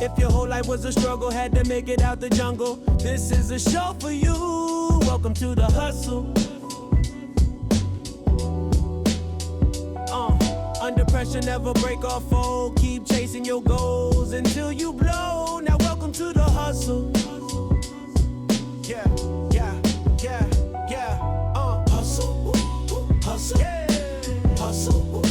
If your whole life was a struggle, had to make it out the jungle, this is a show for you. Welcome to the hustle. Under pressure, never break or fold. Keep chasing your goals until you blow. Now welcome to the hustle. Yeah, yeah, yeah, yeah. Hustle, hustle, yeah. Hustle,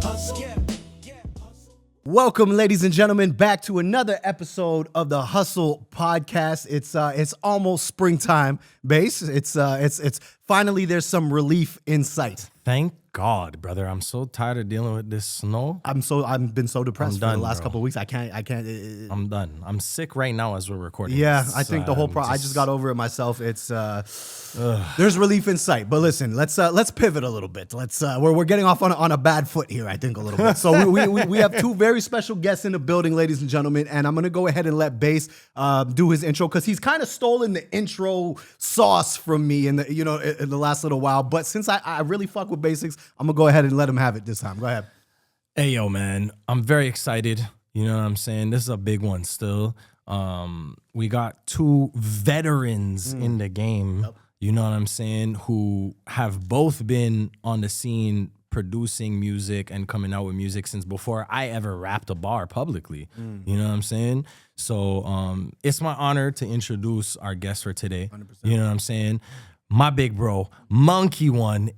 hustle, yeah, yeah. Hustle. Welcome, ladies and gentlemen, back to another episode of the Hustle Podcast. It's almost springtime, Base. It's finally there's some relief in sight. Thank God, brother. I'm so tired of dealing with this snow. I've been so depressed for the last bro. couple of weeks. I can't. I'm done. I'm sick right now as we're recording. Yeah, this. I think the whole I just got over it myself. It's there's relief in sight. But listen, let's pivot a little bit. We're getting off on a bad foot here, I think, a little bit. So we have two very special guests in the building, ladies and gentlemen, and I'm gonna go ahead and let Bass do his intro because he's kind of stolen the intro sauce from me in the last little while. But since I really fuck with basics, I'm gonna go ahead and let him have it this time. Go ahead. Hey, yo, man. I'm very excited. You know what I'm saying? This is a big one still. We got two veterans in the game, you know what I'm saying, who have both been on the scene producing music and coming out with music since before I ever rapped a bar publicly. You know what I'm saying? So it's my honor to introduce our guest for today. 100%. You know what I'm saying? My big bro, Monk.E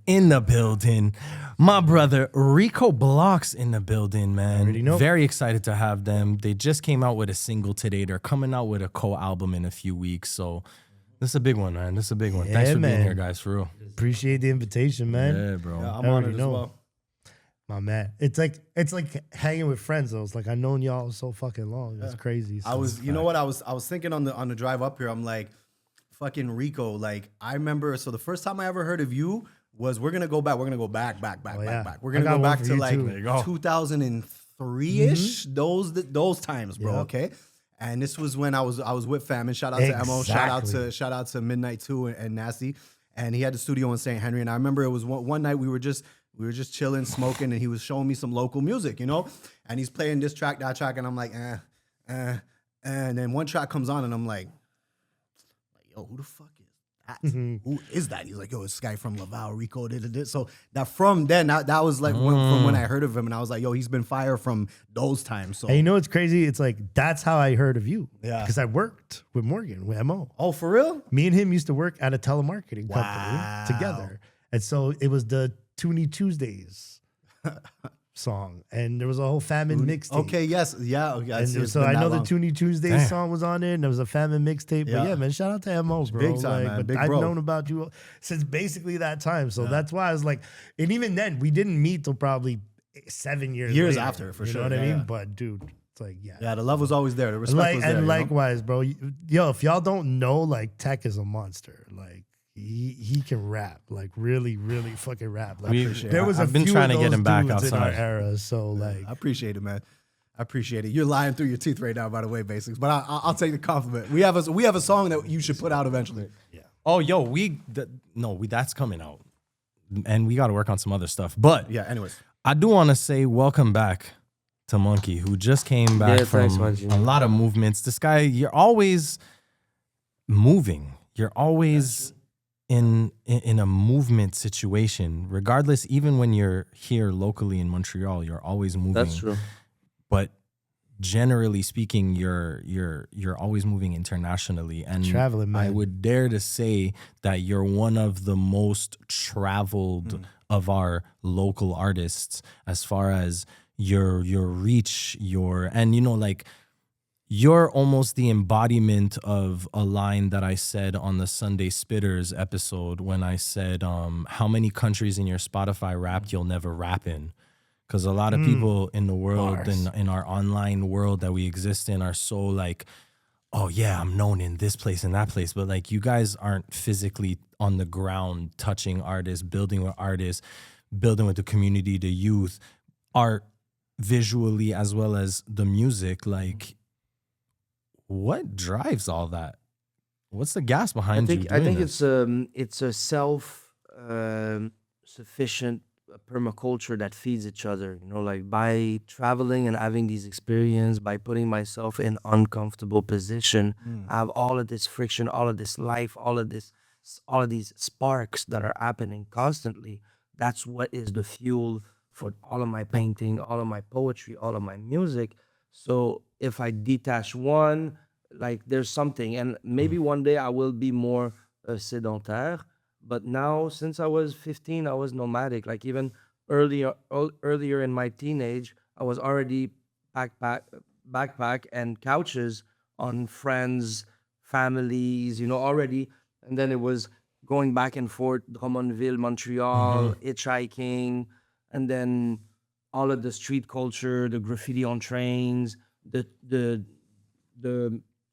in the building. My brother, Rico Blox in the building, man. Already know. Very excited to have them. They just came out with a single today. They're coming out with a co-album in a few weeks. So this is a big one, man. This is a big one. Yeah, Thanks for man. being here, guys, for real. Appreciate the invitation, man. Yeah, bro. Yeah, I'm I honored already as know. well. My man. It's like hanging with friends though. It's like I've known y'all so fucking long. It's crazy. I was thinking on the drive up here. I'm like, fucking Rico. Like I remember. So the first time I ever heard of you was we're gonna go back. We're gonna go back. yeah. We're I gonna got go one back for to you, like too. There you go. 2003-ish. Those times, bro. Yep. Okay. And this was when I was with Famine. Shout out to Emo. Shout out to Midnight 2 and Nasty. And he had the studio in St. Henry. And I remember it was one night we were just chilling, smoking, and he was showing me some local music, you know? And he's playing this track, that track, and I'm like, and then one track comes on and I'm like, yo, who the fuck is that? Who is that? He's like, yo, it's this guy from Laval, Rico. So that from then, that was like from when I heard of him, and I was like, yo, he's been fire from those times. So And you know what's crazy? It's like that's how I heard of you. Yeah. Because I worked with Morgan, with Mo. oh, for real? Me and him used to work at a telemarketing Wow. company together. And so it was the Toonie Tuesdays song. And there was a whole Famine mixtape. Okay, yes, yeah. And so I know the Toonie Tuesdays song was on it, and there was a Famine mixtape. Yeah. But yeah, man, shout out to Mo, bro. big time, man. But Big I've bro. known about you since basically that time. So that's why I was like, and even then, we didn't meet till probably 7 years later, after, for you sure. know what I Yeah, mean? yeah. But dude, it's like, yeah. Yeah, the love was always there. The respect was there. And you know? likewise, bro. Yo, if y'all don't know, like Tek is a monster. Like he can rap, like really, really fucking rap. Like I've been trying to get him back dudes in our outside. era. So like, I appreciate it, man. I appreciate it. You're lying through your teeth right now, by the way, Basics. But I'll take the compliment. We have a song that you should put out eventually. yeah. Oh, yo, that's coming out. And we got to work on some other stuff. But Yeah. Anyways, I do want to say welcome back to Monk.E, who just came back from a lot of movements. This guy, you're always moving. You're always in a movement situation, regardless. Even when you're here locally in Montreal, you're always moving. That's true. But generally speaking, you're always moving internationally, and Traveling, man. I would dare to say that you're one of the most traveled of our local artists as far as your reach, you're almost the embodiment of a line that I said on the Sunday Spitters episode when I said, how many countries in your Spotify Wrapped you'll never rap in? Because a lot of people in the world, in our online world that we exist in, are so like, oh yeah, I'm known in this place and that place. But like, you guys aren't physically on the ground touching artists, building with the community, the youth, art visually as well as the music. Like, what drives all that? What's the gas behind you doing I think this? it's a self sufficient a permaculture that feeds each other. You know, like by traveling and having these experiences, by putting myself in uncomfortable position, I have all of this friction, all of this life, all of these sparks that are happening constantly. That's what is the fuel for all of my painting, all of my poetry, all of my music. So if I detach one, like there's something, and maybe one day I will be more sédentaire. But now, since I was 15, I was nomadic. Like even earlier in my teenage, I was already backpack and couches on friends, families, you know, already. And then it was going back and forth, Drummondville, Montreal, hitchhiking, and then all of the street culture, the graffiti on trains, the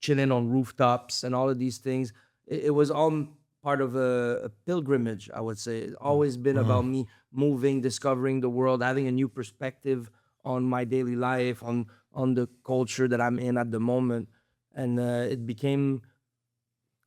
chilling on rooftops, and all of these things. It was all part of a pilgrimage, I would say. It's always been about me moving, discovering the world, having a new perspective on my daily life, on the culture that I'm in at the moment. And it became,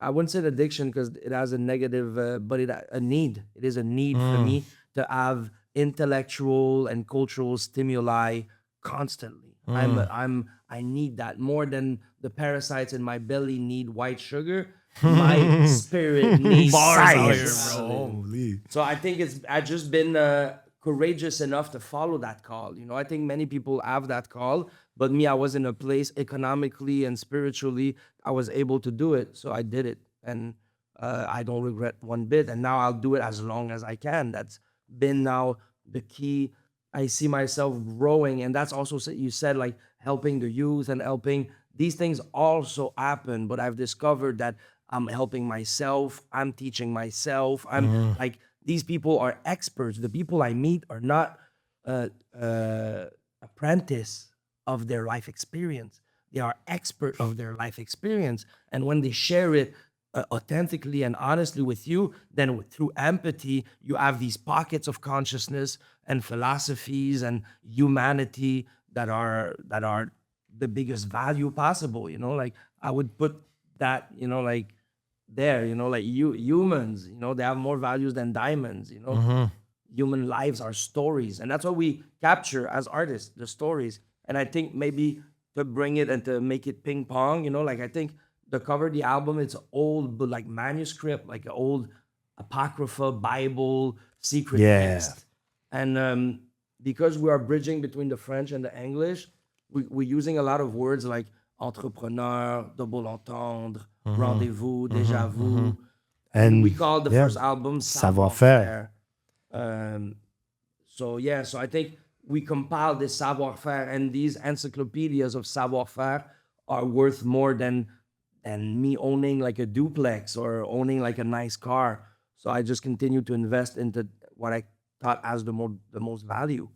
I wouldn't say an addiction because it has a negative, but a need. It is a need for me to have intellectual and cultural stimuli constantly. I need that more than the parasites in my belly need white sugar. My spirit needs science. Holy. So I think I've just been courageous enough to follow that call. You know, I think many people have that call, but me, I was in a place economically and spiritually, I was able to do it. So I did it, and I don't regret one bit. And now I'll do it as long as I can. That's been now the key. I see myself growing, and that's also you said, like helping the youth and helping. These things also happen, but I've discovered that I'm helping myself. I'm teaching myself. I'm like, these people are experts. The people I meet are not apprentice of their life experience. They are expert of their life experience. And when they share it authentically and honestly with you, then through empathy, you have these pockets of consciousness and philosophies and humanity that are the biggest value possible. You know, like I would put that, you know, like there, you know, like humans, you know, they have more values than diamonds. You know, human lives are stories, and that's what we capture as artists, the stories. And I think maybe to bring it and to make it ping pong, you know, like I think the cover of the album, it's old, but like manuscript, like an old apocryphal Bible secret text. And because we are bridging between the French and the English, we're using a lot of words like entrepreneur, double entendre, rendezvous, déjà vu. And we call the first album Savoir Faire. So I think we compiled this Savoir Faire, and these encyclopedias of Savoir Faire are worth more than me owning like a duplex or owning like a nice car. So I just continue to invest into what I thought has the most value,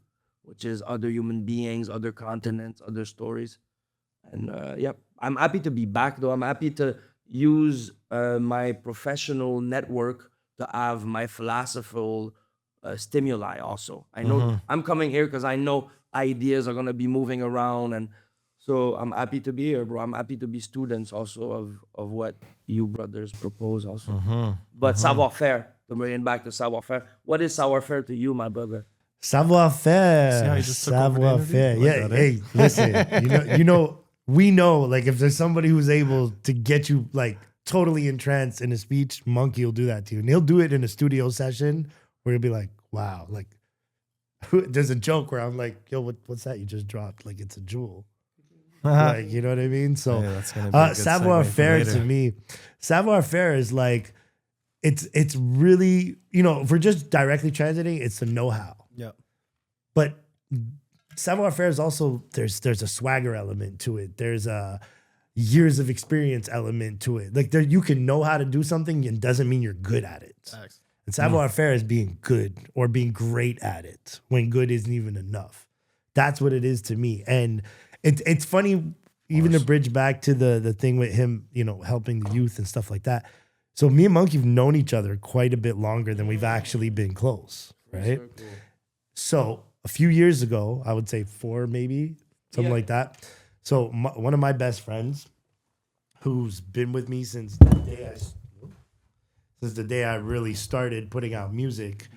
which is other human beings, other continents, other stories. And I'm happy to be back though. I'm happy to use my professional network to have my philosophical stimuli also. I know I'm coming here because I know ideas are gonna be moving around, and so I'm happy to be here, bro. I'm happy to be students also of what you brothers propose also. But Savoir Faire, to bring it back to Savoir Faire, what is Savoir Faire to you, my brother? Savoir Faire. See how you just took over the Savoir interview? Faire. Like Yeah, that, eh? hey, listen, you know, we know, like, if there's somebody who's able to get you, like, totally entranced in a speech, Monk.E will do that to you. And he'll do it in a studio session where he'll be like, wow, like, there's a joke where I'm like, yo, what's that you just dropped? Like, it's a jewel. Like, you know what I mean? So, Yeah, that's gonna be a good Savoir segue for Faire later. to me, Savoir Faire is like, it's really, you know, if we're just directly translating, it's the know-how. Yeah. But Savoir Faire is also, there's a swagger element to it. There's a years of experience element to it. Like, you can know how to do something and doesn't mean you're good at it. Thanks. And Savoir Faire is being good or being great at it when good isn't even enough. That's what it is to me. And it's funny, even to bridge back to the thing with him, you know, helping the youth and stuff like that. So me and Monk have known each other quite a bit longer than we've actually been close, right? So a few years ago, I would say 4 maybe, something like that. So one of my best friends, who's been with me since the day I really started putting out music,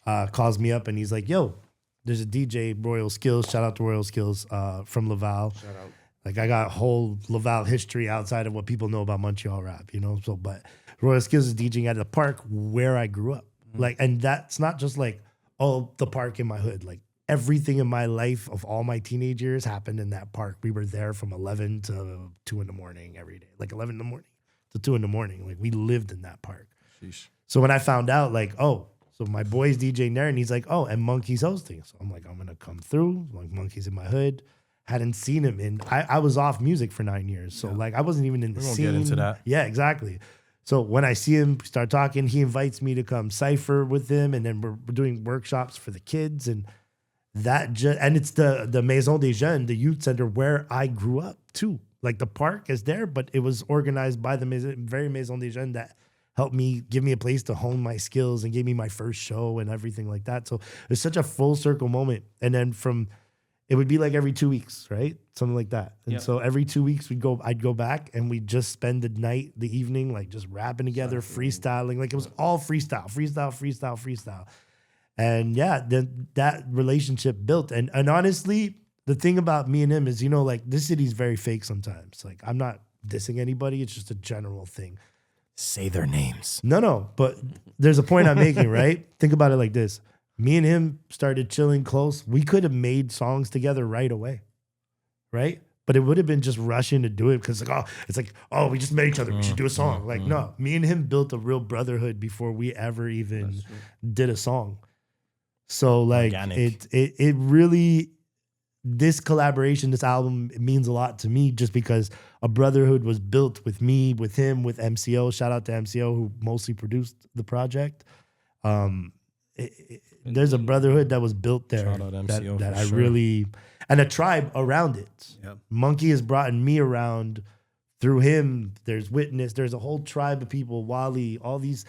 calls me up and he's like, yo, there's a DJ, Royal Skills. Shout out to Royal Skills from Laval. Shout out. Like I got whole Laval history outside of what people know about Montreal rap, you know? So, but Royal Skills is DJing at the park where I grew up. Like, and that's not just like, oh, the park in my hood. Like everything in my life of all my teenage years happened in that park. We were there from 11 to 2 in the morning every day. Like 11 in the morning to 2 in the morning. Like we lived in that park. Sheesh. So when I found out like, oh, so my boy's DJing there and he's like, oh, and Monk.E's hosting. So I'm like, I'm going to come through. Like Monk.E's in my hood. Hadn't seen him in, I was off music for 9 years. So like I wasn't even in the scene. We won't get into that. Yeah, exactly. So when I see him start talking, he invites me to come cypher with him. And then we're doing workshops for the kids. And and it's the Maison des Jeunes, the youth center where I grew up too. Like the park is there, but it was organized by the Maison des Jeunes that helped me, give me a place to hone my skills and gave me my first show and everything like that. So it's such a full circle moment. And then it would be like every 2 weeks, right? Something like that. And so every 2 weeks I'd go back and we'd just spend the evening, like just rapping together, freestyling. Like it was all freestyle. And yeah, that relationship built. And honestly, the thing about me and him is, you know, like this city's very fake sometimes. Like I'm not dissing anybody. It's just a general thing. Say their names. No, but there's a point I'm making, right? Think about it like this. Me and him started chilling close. We could have made songs together right away, right? But it would have been just rushing to do it because we just met each other. We should do a song. Like, no, me and him built a real brotherhood before we ever even did a song. So like it really, this collaboration, this album, it means a lot to me just because a brotherhood was built with me, with him, with MCO. Shout out to MCO who mostly produced the project. There's a brotherhood that was built there. Shout out MCO that I really, and a tribe around it. Yep. Monk.E has brought me around through him. There's Witness. There's a whole tribe of people, Wally, all these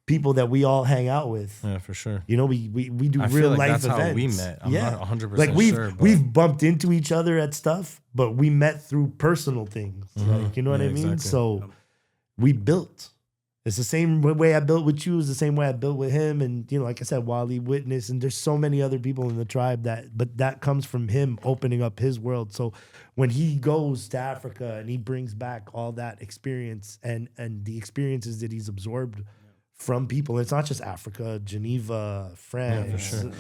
people that we all hang out with. Yeah, for sure. You know, we do I real feel like life that's events. how we met. I'm not 100% like sure. But we've bumped into each other at stuff, but we met through personal things. Like, you know what I mean? Exactly. So we built. It's the same way I built with you is the same way I built with him. And, you know, like I said, Wally, Witness, and there's so many other people in the tribe but that comes from him opening up his world. So when he goes to Africa and he brings back all that experience and the experiences that he's absorbed from people, it's not just Africa, Geneva, France. Yeah, for sure.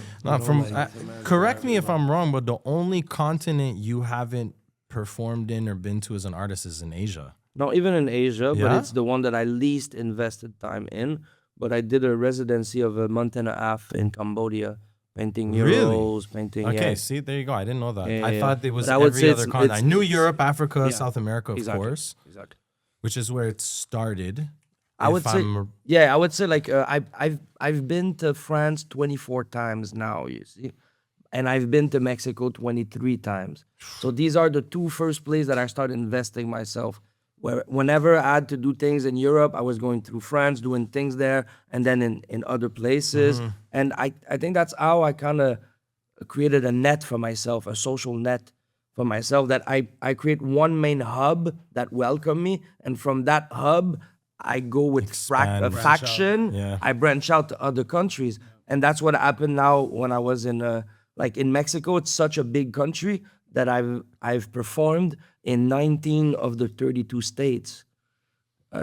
You know, Correct me if I'm wrong, but the only continent you haven't performed in or been to as an artist is in Asia. No, even in Asia, but Yeah? it's the one that I least invested time in. But I did a residency of a month and a half in Cambodia, painting murals, painting. Okay, Yeah. see, there you go. I didn't know that. Yeah, I yeah, thought it was but I would say every other it's- continent. I it's- knew Europe, Africa, Yeah. South America, of Exactly. course, Exactly. which is where it started. I would If say, I'm- I would say like I've been to France 24 times now, you see, and I've been to Mexico 23 times. So these are the two first places that I started investing myself. Where whenever I had to do things in Europe, I was going through France, doing things there, and then in other places. And I think that's how I kind of created a net for myself, a social net for myself, that I create one main hub that welcome me, and from that hub, I go with Expand. faction. Yeah. I branch out to other countries, and that's what happened now when I was in in Mexico. It's such a big country that I've performed in 19 of the 32 states.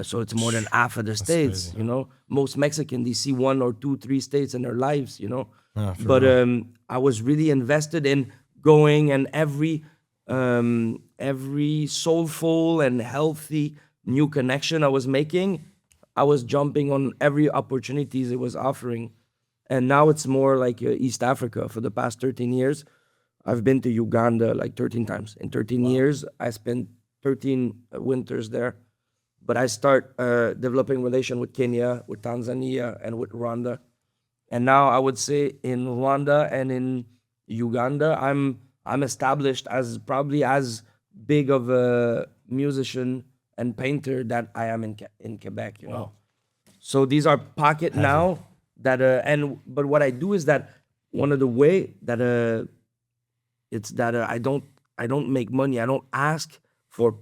So it's more than half of the states. crazy. You know, most Mexicans, they see 1 or 2, 3 states in their lives. You know, Yeah, for but real. I was really invested in going, and every soulful and healthy new connection I was making, I was jumping on every opportunities it was offering. And now it's more like East Africa. For the past 13 years, I've been to Uganda like 13 times. In 13 years, I spent 13 winters there. But I start developing relation with Kenya, with Tanzania, and with Rwanda. And now I would say in Rwanda and in Uganda, I'm established as probably as big of a musician and painter that I am in Quebec. You know, so these are pocket now that but what I do is that one of the way that it's that I don't make money. I don't ask for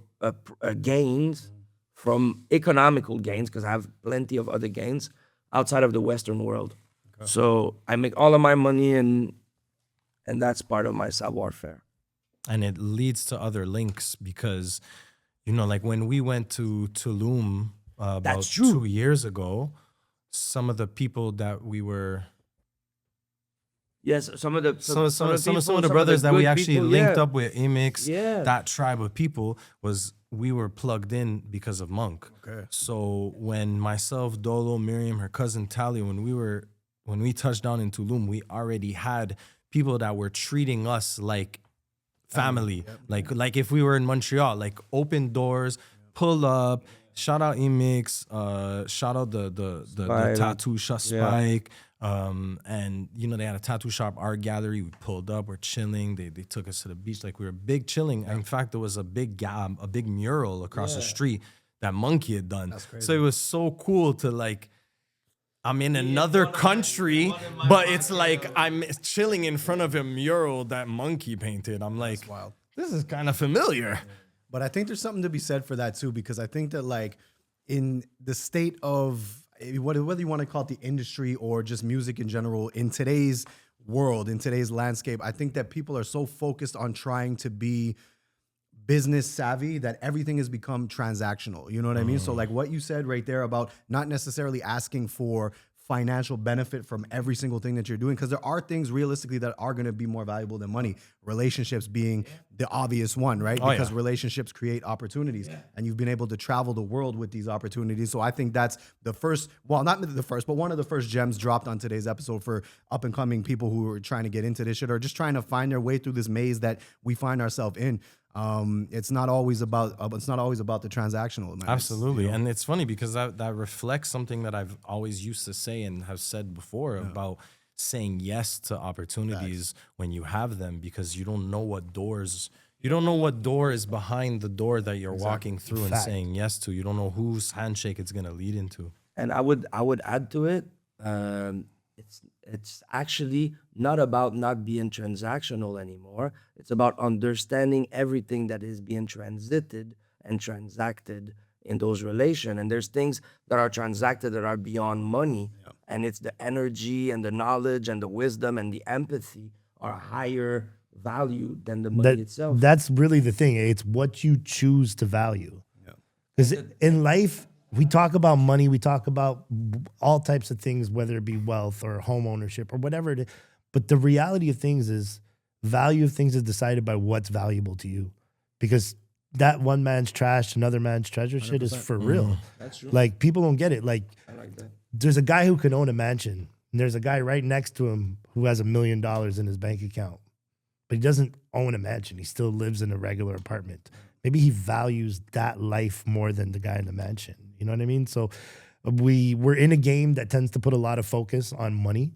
gains from economical gains, because I have plenty of other gains outside of the Western world. So I make all of my money, and that's part of my savoir faire. And it leads to other links because, you know, like when we went to Tulum about That's true. 2 years ago, some of the people that we were, Yes, some of the brothers that we good actually people, linked yeah. up with, Imix, Yeah. that tribe of people, we were plugged in because of Monk. Okay. So when myself, Dolo, Miriam, her cousin Tali, when we touched down in Tulum, we already had people that were treating us like family. Like if we were in Montreal, like open doors, pull up, shout out Imix, shout out the tattoo shop Spike. And you know, they had a tattoo shop, art gallery. We pulled up, we're chilling. They took us to the beach, like we were big chilling. In fact, there was a big mural across the street that Monk.E had done. So it was so cool to like, I'm in another country, but it's like I'm chilling in front of a mural that Monk.E painted. I'm like, wild. This is kind of familiar. But I think there's something to be said for that too, because I think that like in the state of whether you want to call it the industry or just music in general, in today's world, in today's landscape, I think that people are so focused on trying to be business savvy that everything has become transactional. You know what I mean? So like what you said right there about not necessarily asking for financial benefit from every single thing that you're doing, because there are things realistically that are going to be more valuable than money. Relationships being the obvious one, right? Because relationships create opportunities, and you've been able to travel the world with these opportunities. So I think that's the first, well, not the first, but one of the first gems dropped on today's episode for up and coming people who are trying to get into this shit or just trying to find their way through this maze that we find ourselves in. It's not always about the transactional. Absolutely. And it's funny because that reflects something that I've always used to say and have said before about saying yes to opportunities when you have them, because you don't know what door is behind the door that you're walking through and saying yes to. You don't know whose handshake it's going to lead into. And I would add to it, it's actually not about not being transactional anymore. It's about understanding everything that is being transited and transacted in those relations. And there's things that are transacted that are beyond money. And it's the energy and the knowledge and the wisdom and the empathy are higher value than the money itself. That's really the thing. It's what you choose to value. Because in life, we talk about money, we talk about all types of things, whether it be wealth or home ownership or whatever it is. But the reality of things is value of things is decided by what's valuable to you. Because that one man's trash, another man's treasure shit is for real. That's true. Like people don't get it. Like I like that. there's a guy who can own a mansion and there's a guy right next to him who has $1 million in his bank account, but he doesn't own a mansion. He still lives in a regular apartment. Maybe he values that life more than the guy in the mansion. You know what I mean? So we're in a game that tends to put a lot of focus on money,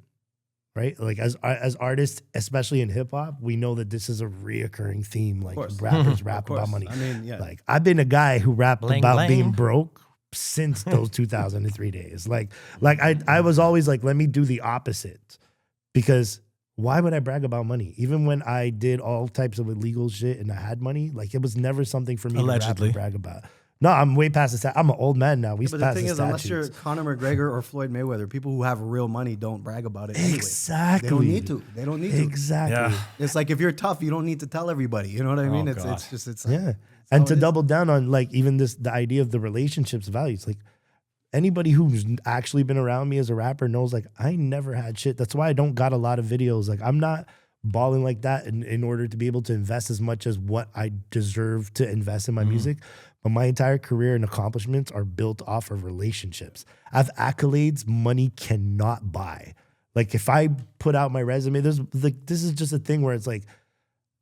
right? Like as artists, especially in hip hop, we know that this is a reoccurring theme. Like rappers rap about money. I mean, yeah. Like I've been a guy who rapped Bling, about bling. being broke since those 2003 days. Like I was always like, let me do the opposite, because why would I brag about money? Even when I did all types of illegal shit and I had money, like it was never something for me to rap and brag about. No, I'm way past the I'm an old man now. We But the passed thing the is, unless statutes. you're Conor McGregor or Floyd Mayweather, people who have real money don't brag about it anyway. Exactly. They don't need to. They don't need to. Exactly. Yeah. It's like if you're tough, you don't need to tell everybody. You know what I mean? God. It's Yeah. And to double down on like even the idea of the relationships values, like anybody who's actually been around me as a rapper knows like I never had shit. That's why I don't got a lot of videos. Like I'm not balling like that in order to be able to invest as much as what I deserve to invest in my music. But my entire career and accomplishments are built off of relationships. I have accolades money cannot buy. Like if I put out my resume, this is just a thing where it's like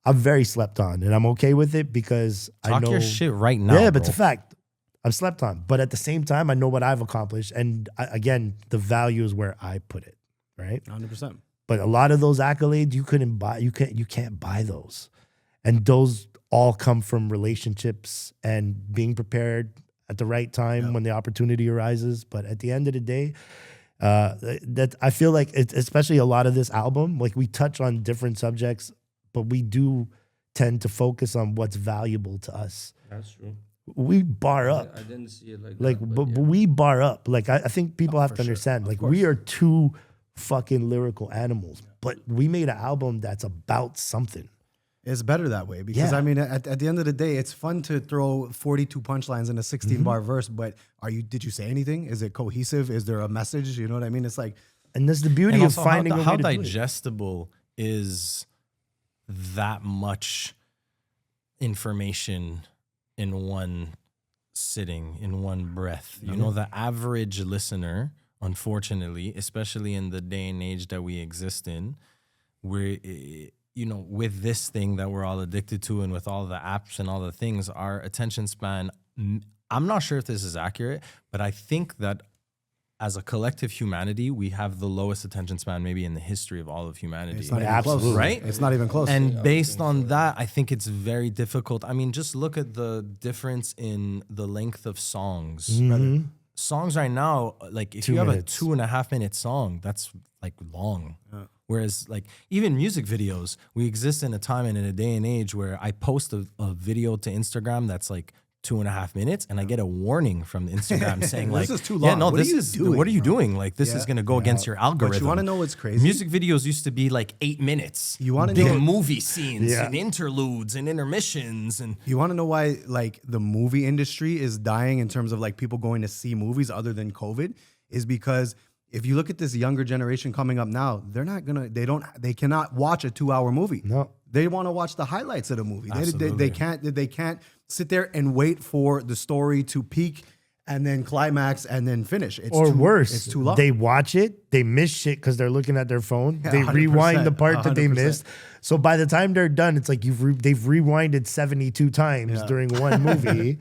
I'm very slept on and I'm okay with it because I Talk know your shit right now. Yeah, but bro. it's a fact. I'm slept on. But at the same time, I know what I've accomplished. And again, the value is where I put it, right? 100%. But a lot of those accolades you couldn't buy. You can't buy those. And those all come from relationships and being prepared at the right time when the opportunity arises. But at the end of the day, that I feel like it's especially a lot of this album, like we touch on different subjects, but we do tend to focus on what's valuable to us. That's true. We bar up. I didn't see it like Like, that. but we bar up. Like, I think people have to understand, like, we are two fucking lyrical animals. But we made an album that's about something. It's better that way because Yeah. I mean, at the end of the day, it's fun to throw 42 punchlines in a 16-bar verse. But did you say anything? Is it cohesive? Is there a message? You know what I mean? It's like, And that's the beauty And of also, finding a way how to do it. digestible is that much information in one sitting, in one breath? You know, the average listener, unfortunately, especially in the day and age that we exist in, we're, you know, with this thing that we're all addicted to and with all the apps and all the things, our attention span, I'm not sure if this is accurate, but I think that as a collective humanity, we have the lowest attention span maybe in the history of all of humanity. it's not even close. Absolutely. Right? It's not even close. And based on that, I think it's very difficult. I mean, just look at the difference in the length of songs. Mm-hmm. Songs right now, like if 2 you have minutes. a 2.5 minute song, that's like long. Whereas like even music videos, we exist in a time and in a day and age where I post a video to Instagram that's like 2.5 minutes and I get a warning from Instagram saying This like, is too yeah, long. no, What are this you is, doing, what are you bro? doing? Like this is going to go against your algorithm. But you want to know what's crazy? Music videos used to be like 8 minutes. You wanna Big know- movie scenes Yeah. and interludes and intermissions and You want to know why like the movie industry is dying in terms of like people going to see movies other than COVID is because if you look at this younger generation coming up now, they cannot watch a 2-hour movie. No. They want to watch the highlights of the movie. Absolutely. They can't sit there and wait for the story to peak and then climax and then finish. It's Or worse, it's too long. they watch it, they miss shit because they're looking at their phone. Yeah, They 100%, rewind the part that they 100%. missed. So by the time they're done, it's like they've rewinded 72 times during one movie.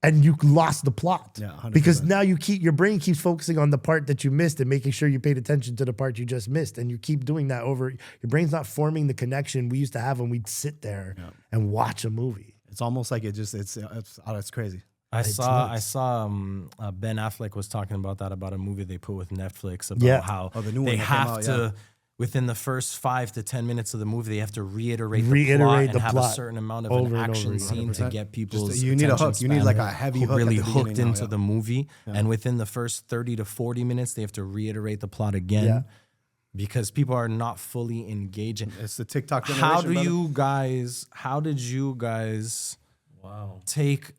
And you lost the plot. Yeah, 100%. Because now your brain keeps focusing on the part that you missed and making sure you paid attention to the part you just missed. And you keep doing that over. Your brain's not forming the connection we used to have when we'd sit there and watch a movie. It's almost like it's crazy. I saw nuts. Ben Affleck was talking about that, about a movie they put with Netflix about how Oh, the new one they that came have out, to, yeah. within the first 5 to 10 minutes of the movie, they have to reiterate the Reiterate plot the and have plot a certain amount of over an and over action again. scene to 100%. get people's You need a attention hook. You need span like a heavy hook. really at the hooked beginning now, into the movie. And within the first 30 to 40 minutes, they have to reiterate the plot again. Yeah. Because people are not fully engaging. It's the TikTok generation. How did brother. you guys take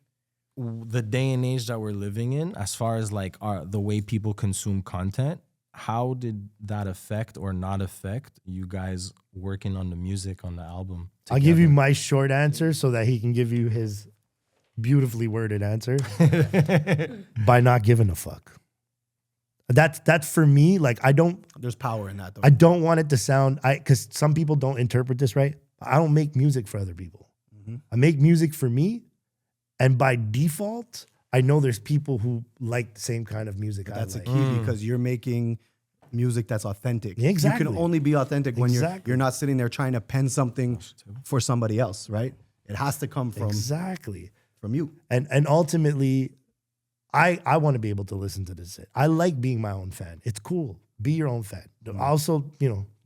the day and age that we're living in as far as like the way people consume content? How did that affect or not affect you guys working on the music on the album? I'll give you my short answer so that he can give you his beautifully worded answer. By not giving a fuck. That's for me. Like There's power in that though. I don't want it to sound because some people don't interpret this right. I don't make music for other people. I make music for me, and by default, I know there's people who like the same kind of music That's I a like. key because you're making music that's authentic. Exactly. You can only be authentic when Exactly. you're not sitting there trying to pen something for somebody else, right? It has to come from Exactly. you. And ultimately, I want to be able to listen to this. I like being my own fan. It's cool. Be your own fan. Also,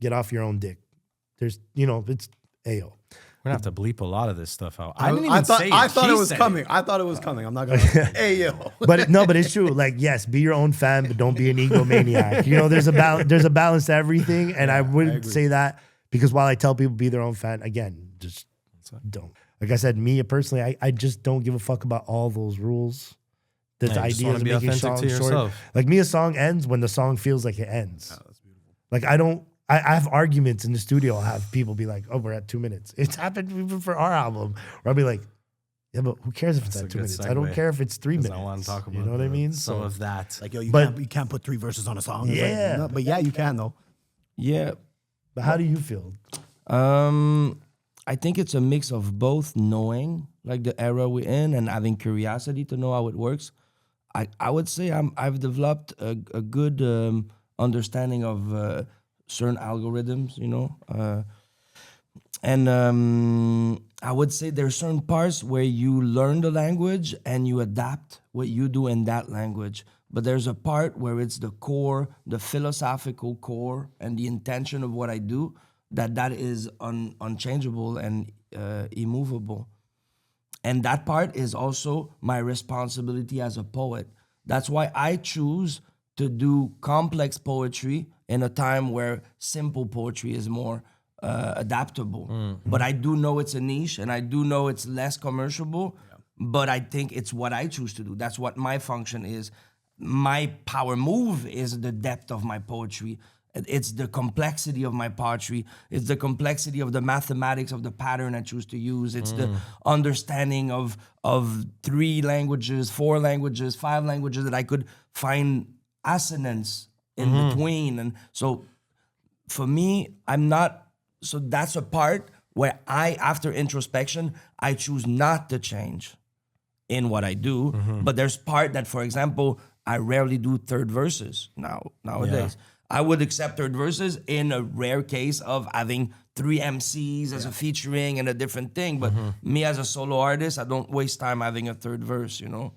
get off your own dick. There's, it's AO. We're gonna have to bleep a lot of this stuff out. I thought it was coming. I thought it was coming. I'm not gonna. Hey yo. But it's true. Like, yes, be your own fan, but don't be an egomaniac. There's a balance to everything, and I wouldn't say that because while I tell people be their own fan, again, just don't. Like I said, me personally, I just don't give a fuck about all those rules. The Yeah, you just idea wanna of be making authentic to songs short. yourself. Like me, a song ends when the song feels like it ends. Oh, that's beautiful. Like I have arguments in the studio. I'll have people be like, "Oh, we're at 2 minutes." It's happened even for our album. Where I'll be like, "Yeah, but who cares if it's That's at a 2 good minutes? I don't segue, care if it's 3 minutes." I want to talk about You know what I mean? some of that. Like yo, But- you can't put 3 verses on a song. It's Yeah. Like, no, but yeah, you can though. Yeah. But how do you feel? I think it's a mix of both knowing like the era we're in and having curiosity to know how it works. I would say I've developed a good understanding of certain algorithms, and I would say there's certain parts where you learn the language and you adapt what you do in that language. But there's a part where it's the core, the philosophical core, and the intention of what I do that is unchangeable and immovable. And that part is also my responsibility as a poet. That's why I choose to do complex poetry in a time where simple poetry is more adaptable. But I do know it's a niche, and I do know it's less commercial, but I think it's what I choose to do. That's what my function is. My power move is the depth of my poetry. It's the complexity of my poetry. It's the complexity of the mathematics of the pattern I choose to use. It's the understanding of 3 languages, 4 languages, 5 languages that I could find assonance in between. And so for me, so that's a part where after introspection, I choose not to change in what I do. But there's part that, for example, I rarely do third verses nowadays. I would accept third verses in a rare case of having 3 MCs as a featuring and a different thing. But me as a solo artist, I don't waste time having a third verse, you know?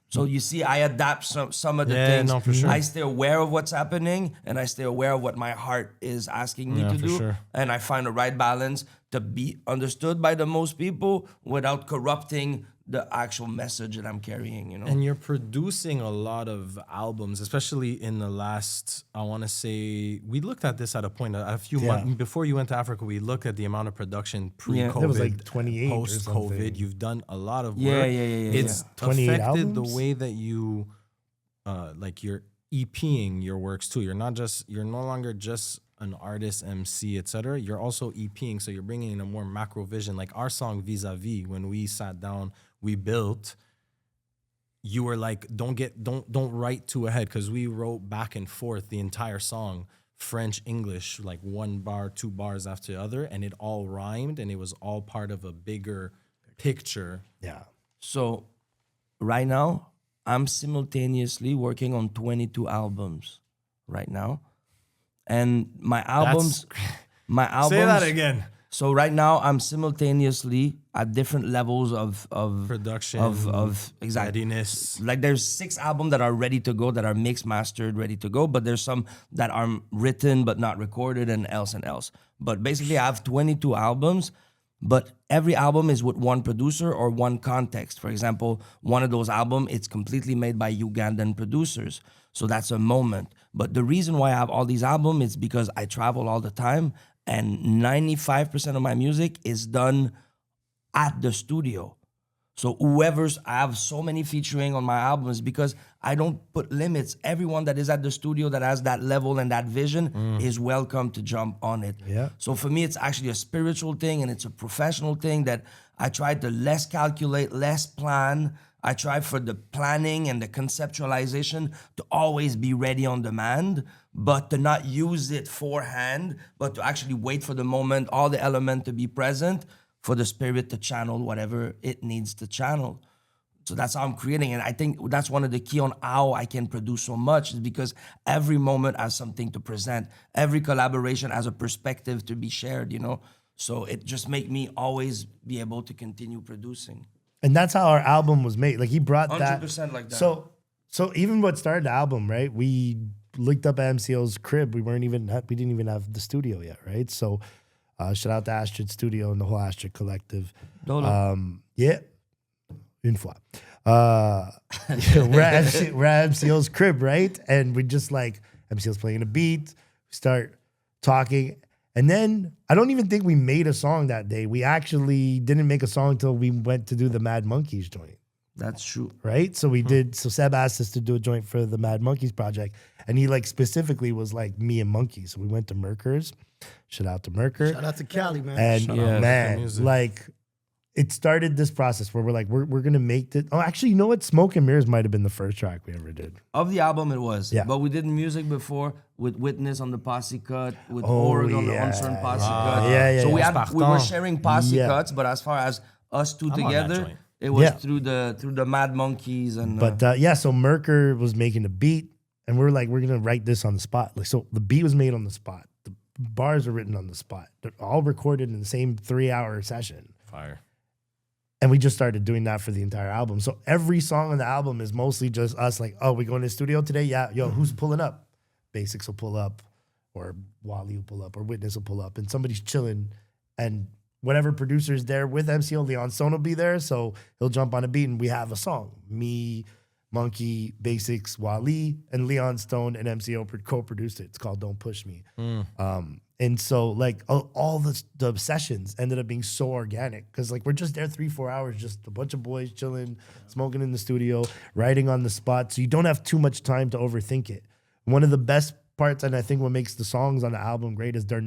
So you see, I adapt some of the things. No, for sure. I stay aware of what's happening, and I stay aware of what my heart is asking me to for do. sure. And I find the right balance to be understood by the most people without corrupting the actual message that I'm carrying, you know? And you're producing a lot of albums, especially in the last, I want to say, we looked at this at a point, a few months before you went to Africa, we looked at the amount of production pre-COVID, It was like 28 or post-COVID. something. You've done a lot of work. Yeah. It's 28 affected the albums? way that you, like you're EPing your works too. You're no longer just an artist, MC, etc. You're also EPing, so you're bringing in a more macro vision. Like our song Vis-a-Vis, when we sat down, we built, you were like, don't write too ahead, because we wrote back and forth the entire song, French, English, like 1 bar, 2 bars after the other, and it all rhymed, and it was all part of a bigger picture. Yeah. So right now, I'm simultaneously working on 22 albums right now. And my albums... Say that again. So right now, I'm simultaneously at different levels of Production, of exactly. readiness. Like there's 6 albums that are ready to go, that are mixed, mastered, ready to go. But there's some that are written but not recorded, and else. But basically, I have 22 albums. But every album is with one producer or one context. For example, one of those albums, it's completely made by Ugandan producers. So that's a moment. But the reason why I have all these albums is because I travel all the time, and 95% of my music is done at the studio. So I have so many featuring on my albums because I don't put limits. Everyone that is at the studio that has that level and that vision is welcome to jump on it. Yeah. So for me, it's actually a spiritual thing, and it's a professional thing that I try to less calculate, less plan. I try for the planning and the conceptualization to always be ready on demand, but to not use it forehand, but to actually wait for the moment, all the element to be present, for the spirit to channel whatever it needs to channel. So that's how I'm creating. And I think that's one of the key on how I can produce so much, is because every moment has something to present. Every collaboration has a perspective to be shared, you know? So it just make me always be able to continue producing. And that's how our album was made. Like he brought 100% like that. So even what started the album, right? We linked up at MCL's crib. We didn't even have the studio yet, right? So shout out to Astrid Studio and the whole Astrid Collective. Yeah, une fois. We're at MCL's crib, right? And we just like, MCL's playing a beat, we start talking. And then I don't even think we made a song that day. We actually didn't make a song until we went to do the Mad Monkeys joint. That's true. Right? So we did, so Seb asked us to do a joint for the Mad Monkeys project. And he like specifically was like me and Monkeys. So we went to Merker's. Shout out to Merker. Shout out to Cali, man. And Shout out man, music. like it started this process where we're like, we're gonna make this. Oh, actually, you know what? Smoke and Mirrors might have been the first track we ever did. Of the album, it was. Yeah. But we did music before with Witness on the Posse cut, with Oh, Org on the yeah. Uncertain Posse cut. Yeah, So yeah. we were sharing Posse Yeah. cuts, but as far as us two on that together, joint. it was Yeah. through the Mad Monkeys and. But yeah, so Merker was making the beat, and we're like, we're gonna write this on the spot. Like, so the beat was made on the spot. The bars are written on the spot. They're all recorded in the same 3-hour session. Fire. And we just started doing that for the entire album. So every song on the album is mostly just us like, oh, we going to the studio today? Yeah. Yo, who's pulling up? Basics will pull up, or Wally will pull up, or Witness will pull up, and somebody's chilling. And whatever producer's there with MCO, Leon Son will be there. So he'll jump on a beat and we have a song. Me, Monk.E, Basics, Wally, and Leon Stone and MCO co-produced it. It's called Don't Push Me. And so like all the sessions ended up being so organic because like we're just there 3-4 hours, just a bunch of boys chilling, smoking in the studio, writing on the spot. So you don't have too much time to overthink it. One of the best parts, and I think what makes the songs on the album great, is they're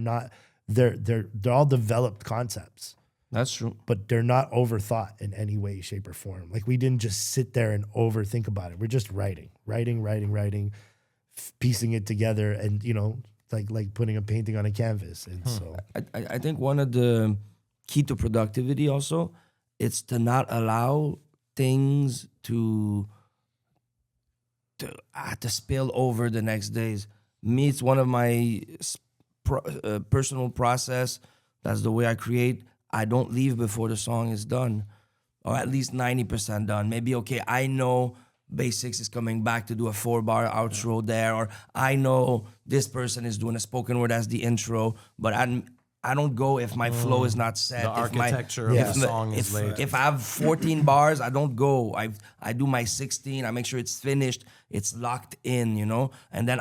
all developed concepts. That's true. But they're not overthought in any way, shape, or form. Like we didn't just sit there and overthink about it. We're just writing, piecing it together, and like putting a painting on a canvas. And so I think one of the key to productivity also, it's to not allow things to spill over the next days. Me, it's one of my personal process. That's the way I create. I don't leave before the song is done, or at least 90% done. Maybe, okay, I know Basics is coming back to do a 4-bar outro there, or I know this person is doing a spoken word as the intro, but I don't go if my flow is not set. The architecture of the song is laid. If I have 14 bars, I don't go. I do my 16. I make sure it's finished. It's locked in, and then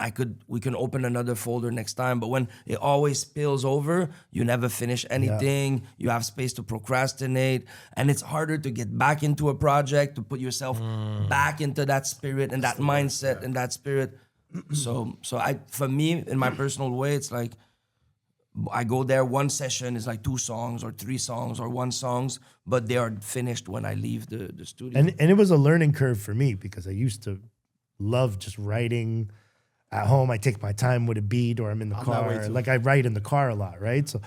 we can open another folder next time. But when it always spills over, you never finish anything. Yeah. You have space to procrastinate, and it's harder to get back into a project, to put yourself back into that spirit and that mindset and that spirit. So for me, in my personal way, it's like, I go there, one session is like 2 songs or 3 songs or 1 songs, but they are finished when I leave the studio. And it was a learning curve for me because I used to love just writing at home. I take my time with a beat, or I'm in the car. Like I write in the car a lot, right? So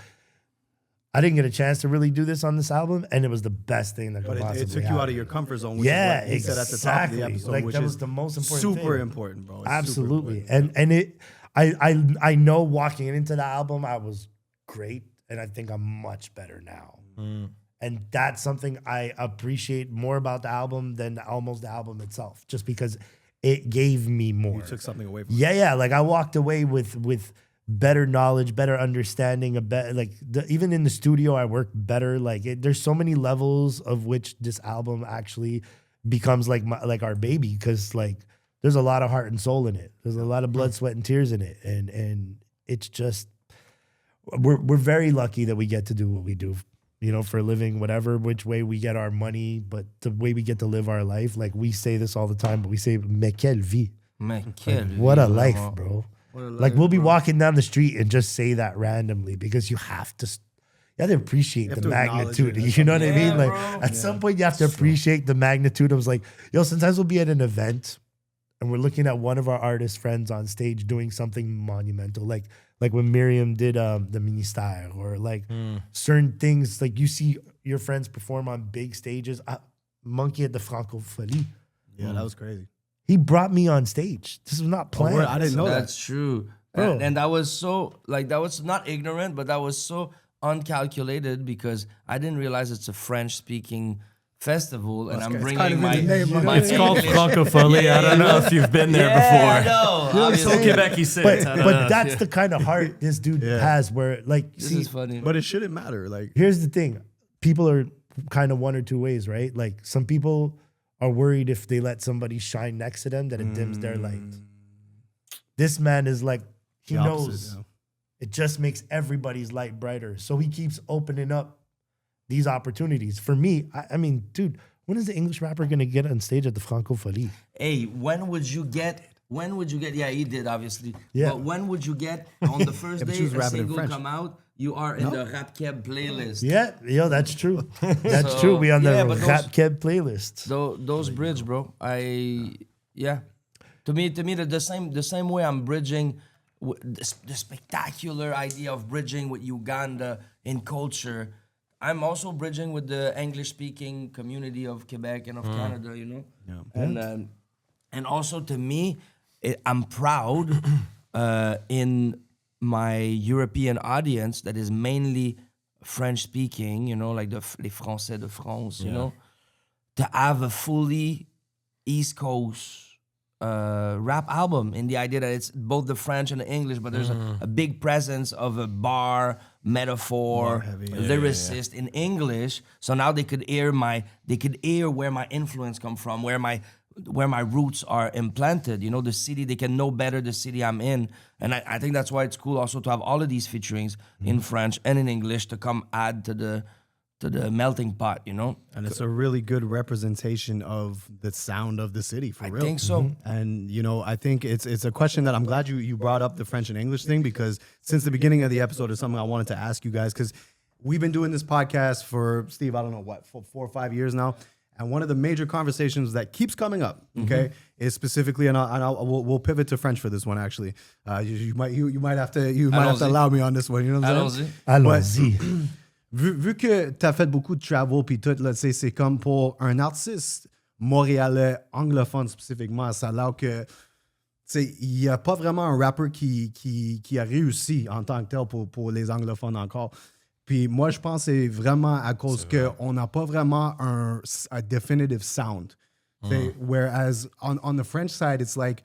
I didn't get a chance to really do this on this album, and it was the best thing that could possibly happen. It took you out of your comfort zone. Which yeah, is what he said at the top of the episode, like which that is was the most important super thing. important, bro. It's Absolutely. super important. And it I know walking into the album I was great, and I think I'm much better now. And that's something I appreciate more about the album than almost the album itself, just because it gave me more. You took something away from it. Yeah. Like I walked away with better knowledge, better understanding, even in the studio I work better. Like there's so many levels of which this album actually becomes like our baby, because like there's a lot of heart and soul in it. There's a lot of blood, sweat, and tears in it, and it's just we're very lucky that we get to do what we do, for a living, whatever which way we get our money, but the way we get to live our life. Like we say this all the time, but we say, mais quelle vie. What a life, bro. Like we'll be walking down the street and just say that randomly, because you have to appreciate the magnitude. You know what I mean? Like at some point you have to appreciate the magnitude. I was like, sometimes we'll be at an event and we're looking at one of our artist friends on stage doing something monumental, like when Miriam did the Ministère, or like certain things. Like you see your friends perform on big stages. Monk.E at the Francophonie. Yeah, that was crazy. He brought me on stage. This was not planned. I didn't know That's true. Bro. And that was so, that was not ignorant, but that was so uncalculated, because I didn't realize it's a French-speaking festival, and I'm bringing my It's called Francophonie. I don't know if you've been there before. No, So Quebec, he said. But that's the kind of heart this dude has, where this is funny. But it shouldn't matter. Like, here's the thing. People are kind of one or two ways, right? Like some people are worried if they let somebody shine next to them that it dims their light. This man is like, he knows it just makes everybody's light brighter. So he keeps opening up these opportunities. For me, I mean, dude, when is the English rapper gonna get on stage at the Francophonie? Hey, when would you get? Yeah, he did, obviously. Yeah. But when would you get on the first day a single come out? You are in the Rap Keb playlist. Yeah, that's true. That's true. We on the Rap Keb playlist. Those bridge, bro. To me, the same way I'm bridging the spectacular idea of bridging with Uganda in culture. I'm also bridging with the English-speaking community of Quebec and of Canada, Yeah. And also to me, I'm proud in my European audience that is mainly French-speaking, like les Français de France, to have a fully East Coast rap album, in the idea that it's both the French and the English, but there's a big presence of a bar, metaphor, lyricist in English. So now they could hear where my influence come from, where my where my roots are implanted. You know, the city, they can know better the city I'm in. And I think that's why it's cool also to have all of these featurings in French and in English to come add to the melting pot, you know? And it's a really good representation of the sound of the city, for real. I think so. And, you know, I think it's a question that I'm glad you brought up the French and English thing, because since the beginning of the episode is something I wanted to ask you guys, because we've been doing this podcast for, Steve, I don't know what, for 4 or 5 years now. And one of the major conversations that keeps coming up, okay, is specifically, and we'll pivot to French for this one. Actually, you might have to allow me on this one. You know what I'm saying? Allons-y. Vu que tu as fait beaucoup de travel puis tout, là, c'est comme pour un artiste montréalais anglophone spécifiquement, ça a l'air que il n'y a pas vraiment un rappeur qui a réussi en tant que tel pour les anglophones encore. Puis moi, je pense que c'est vraiment à cause qu'on n'a pas vraiment un definitive sound. Whereas on the French side, it's like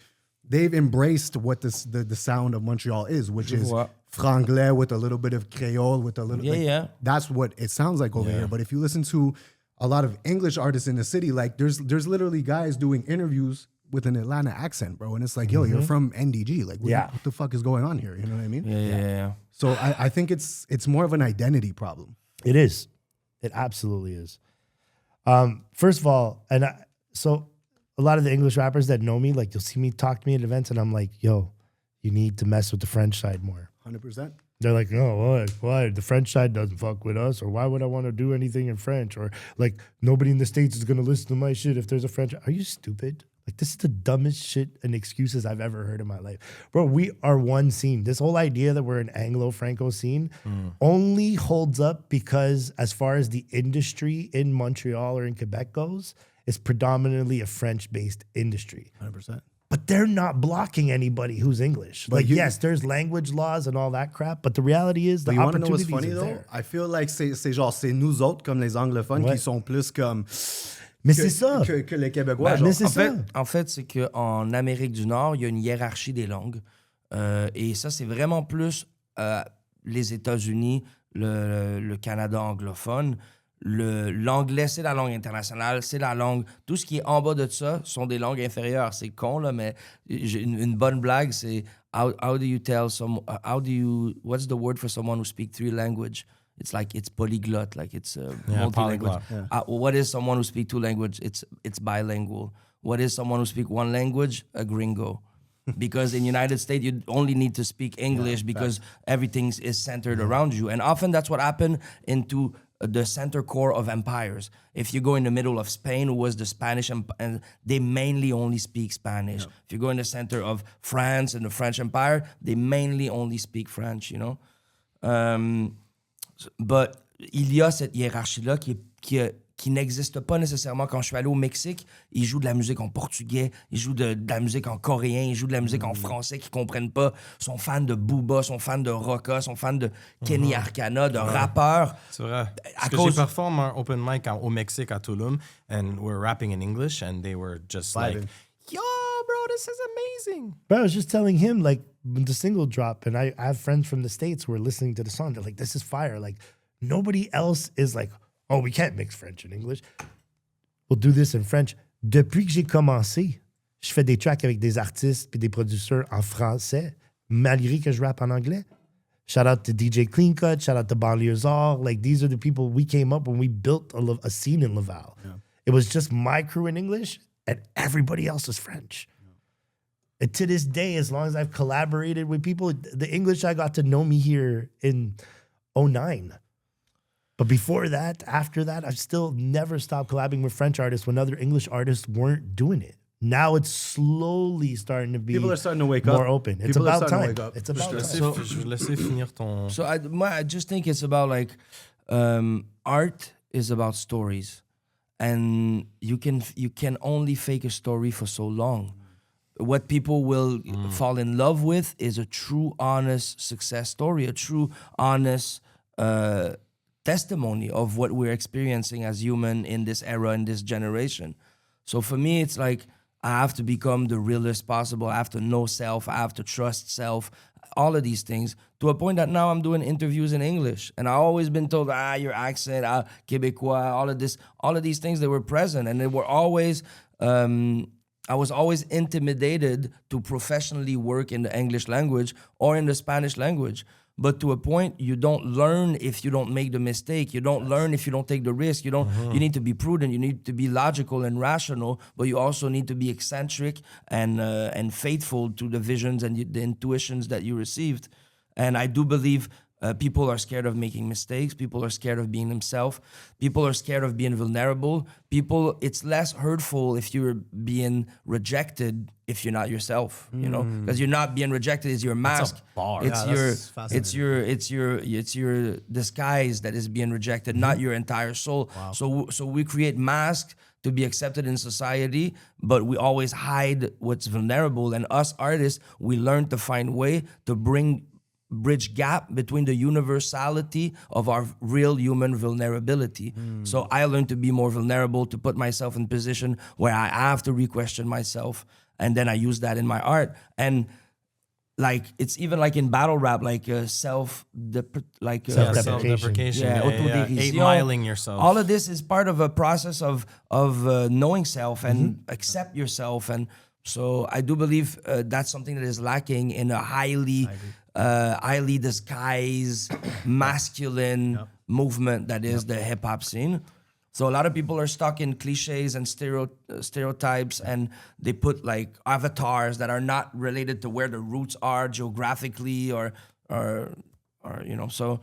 they've embraced what the sound of Montreal is, which is franglais with a little bit of Creole, with a little That's what it sounds like over here. But if you listen to a lot of English artists in the city, like there's literally guys doing interviews with an Atlanta accent, bro, and it's like, yo, you're from NDG, like, what the fuck is going on here? You know what I mean? Yeah. So I think it's more of an identity problem. It is. It absolutely is. First of all, so a lot of the English rappers that know me, like, you'll see me talk to me at events, and I'm like, yo, you need to mess with the French side more. 100%. They're like, no, why? The French side doesn't fuck with us, or why would I want to do anything in French? Or like, nobody in the States is going to listen to my shit if there's a French. Are you stupid? Like, this is the dumbest shit and excuses I've ever heard in my life. Bro, we are one scene. This whole idea that we're an Anglo-Franco scene only holds up because as far as the industry in Montreal or in Quebec goes, it's predominantly a French-based industry. 100%. But they're not blocking anybody who's English. But like, yes, there's language laws and all that crap, but the reality is the opportunities are there. Though? I feel like c'est nous autres, comme les anglophones, qui sont plus comme... Mais c'est ça. Que les Québécois. Mais c'est ça. En fait, c'est qu'en Amérique du Nord, il y a une hiérarchie des langues. Et ça, c'est vraiment plus les États-Unis, le Canada anglophone. L'anglais, c'est la langue internationale, c'est la langue. Tout ce qui est en bas de ça sont des langues inférieures. C'est con, là, mais une bonne blague, c'est how do you tell some. What's the word for someone who speaks 3 languages? It's like it's polyglot, like it's multi-language. What is someone who speaks 2 languages? It's bilingual. What is someone who speaks 1 language? A gringo. Because in United States, you only need to speak English because everything is centered around you. And often that's what happened into the center core of empires. If you go in the middle of Spain, who was the Spanish, and they mainly only speak Spanish. Yeah. If you go in the center of France and the French Empire, they mainly only speak French, you know? But il y a cette hiérarchie-là qui n'existe pas nécessairement. Quand je suis allé au Mexique, ils jouent de la musique en portugais, ils jouent de la musique en coréen, ils jouent de la musique en français qu'ils comprennent pas. Ils sont fans de Booba, sont fans de Rocka, sont fans de Kenny Arcana, de rappeurs. C'est vrai. Parce que j'ai performé un open mic au Mexique à Tulum, and we're rapping in English, and they were just like, yo, bro, this is amazing. But I was just telling him, like, when the single dropped, and I have friends from the States who are listening to the song, they're like, this is fire. Like, nobody else is like, oh, we can't mix French and English. We'll do this in French. Depuis que j'ai commencé, je fais des tracks avec des artistes et des producteurs en français, malgré que je rappe en anglais. Shout out to DJ Clean Cut, shout out to Banlieusard. Like, these are the people we came up when we built a scene in Laval. Yeah. It was just my crew in English and everybody else was French. Yeah. And to this day, as long as I've collaborated with people, the English I got to know me here in 2009. But before that, after that, I've still never stopped collabing with French artists when other English artists weren't doing it. Now it's slowly starting to be people are starting to wake more up. open. It's about time. It's about time. Je vais laisser finir ton... So I just think it's about like art is about stories, and you can only fake a story for so long. What people will fall in love with is a true, honest success story, a true, honest testimony of what we're experiencing as human in this era, in this generation. So for me, it's like I have to become the realest possible. I have to know self. I have to trust self. All of these things, to a point that now I'm doing interviews in English. And I've always been told, your accent, Québécois, all of these things, they were present. And they were always I was always intimidated to professionally work in the English language or in the Spanish language. But to a point, you don't learn if you don't make the mistake. You don't learn if you don't take the risk. You need to be prudent. You need to be logical and rational. But you also need to be eccentric and faithful to the visions and the intuitions that you received. And I do believe people are scared of making mistakes. People are scared of being themselves. People are scared of being vulnerable. It's less hurtful if you're being rejected if you're not yourself, you know, because you're not being rejected is your mask. That's a bar. It's your disguise that is being rejected, not your entire soul. Wow. So we create masks to be accepted in society, but we always hide what's vulnerable. And us artists, we learn to find way to bridge gap between the universality of our real human vulnerability. So I learned to be more vulnerable, to put myself in position where I have to re-question myself, and then I use that in my art. And like it's even like in battle rap, like self-deprecation, autodérision. 8-miling yourself. All of this is part of a process of knowing self and accept yourself. And so I do believe that's something that is lacking in a highly disguised, masculine movement that is the hip hop scene. So a lot of people are stuck in cliches and stereotypes, and they put like avatars that are not related to where the roots are geographically or you know. So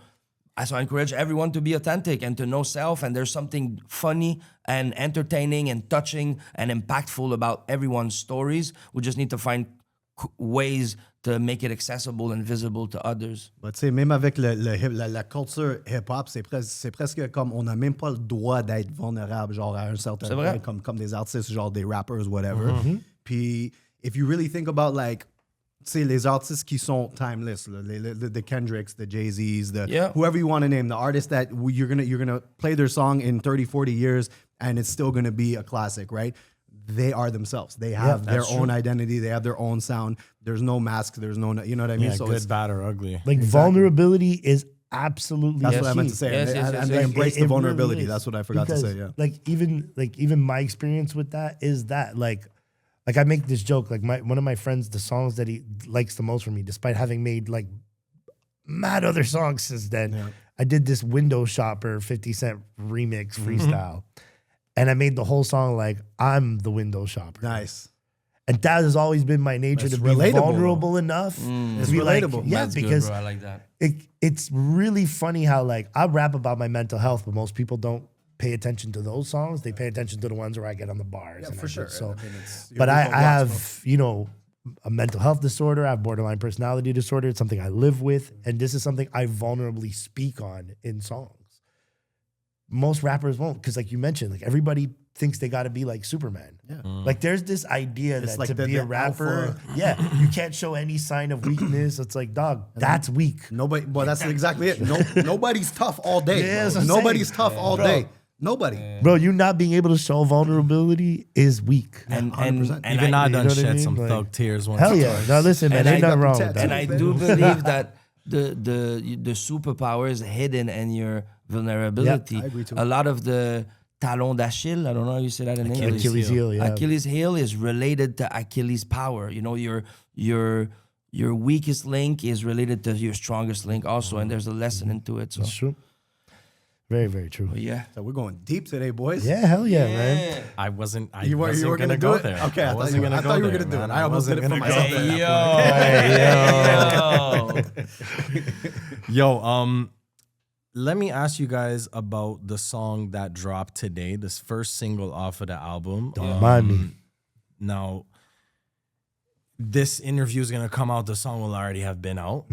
I encourage everyone to be authentic and to know self. And there's something funny and entertaining and touching and impactful about everyone's stories. We just need to find ways to make it accessible and visible to others. Tu sais, même avec la culture hip-hop, c'est presque comme on n'a même pas le droit d'être vulnérable, genre à un certain point, comme des artistes, genre des rappers, whatever. Puis, if you really think about like, tu sais, les artistes qui sont timeless, the Kendricks, the Jay-Z's, whoever you want to name, the artists that you're gonna play their song in 30, 40 years and it's still gonna be a classic, right? They are themselves. They have their own identity. They have their own sound. There's no mask. There's no, you know what I mean? Yeah, so good, bad, or ugly. Like vulnerability is absolutely That's key. what I meant to say. And they embrace the vulnerability. Really that's what I forgot to say. Yeah. Like even my experience with that is that like I make this joke. Like one of my friends, the songs that he likes the most from me, despite having made like mad other songs since then, I did this Window Shopper 50 Cent remix freestyle. And I made the whole song like, I'm the window shopper. Nice. And that has always been my nature, to be vulnerable enough. It's relatable. Like, yeah, That's because good, bro. I like that. It's really funny how like I rap about my mental health, but most people don't pay attention to those songs. They pay attention to the ones where I get on the bars. Yeah, and for sure. So, I mean, but I have, you know, a mental health disorder. I have borderline personality disorder. It's something I live with. And this is something I vulnerably speak on in songs. Most rappers won't, because like you mentioned, like everybody thinks they got to be like Superman. Yeah. Like there's this idea that like to be a rapper, you can't show any sign of weakness. It's like, dog, that's weak. Nobody. Well, that's exactly it. Nobody's tough all day. Yeah, Nobody's tough all day. Nobody. Bro, you not being able to show vulnerability is weak. And Even I done shed I mean? some Like, thug tears once. Hell yeah. Now listen, man, ain't nothing wrong with that. And I do believe that the superpower is hidden in your vulnerability. I agree too. A lot of the talon d'Achille, I don't know how you say that in English. Achilles heel, yeah. Achilles heel is related to Achilles power. You know, your weakest link is related to your strongest link also, and there's a lesson into it. So That's true. Very, very true. but yeah. So we're going deep today, boys. Yeah, hell yeah, man. I wasn't You were gonna gonna go do it? there. Okay, I thought you were gonna do it. man. I almost did it for wasn't myself. gonna go. Yo, let me ask you guys about the song that dropped today, this first single off of the album. Don't mind me. Now, this interview is gonna come out. The song will already have been out.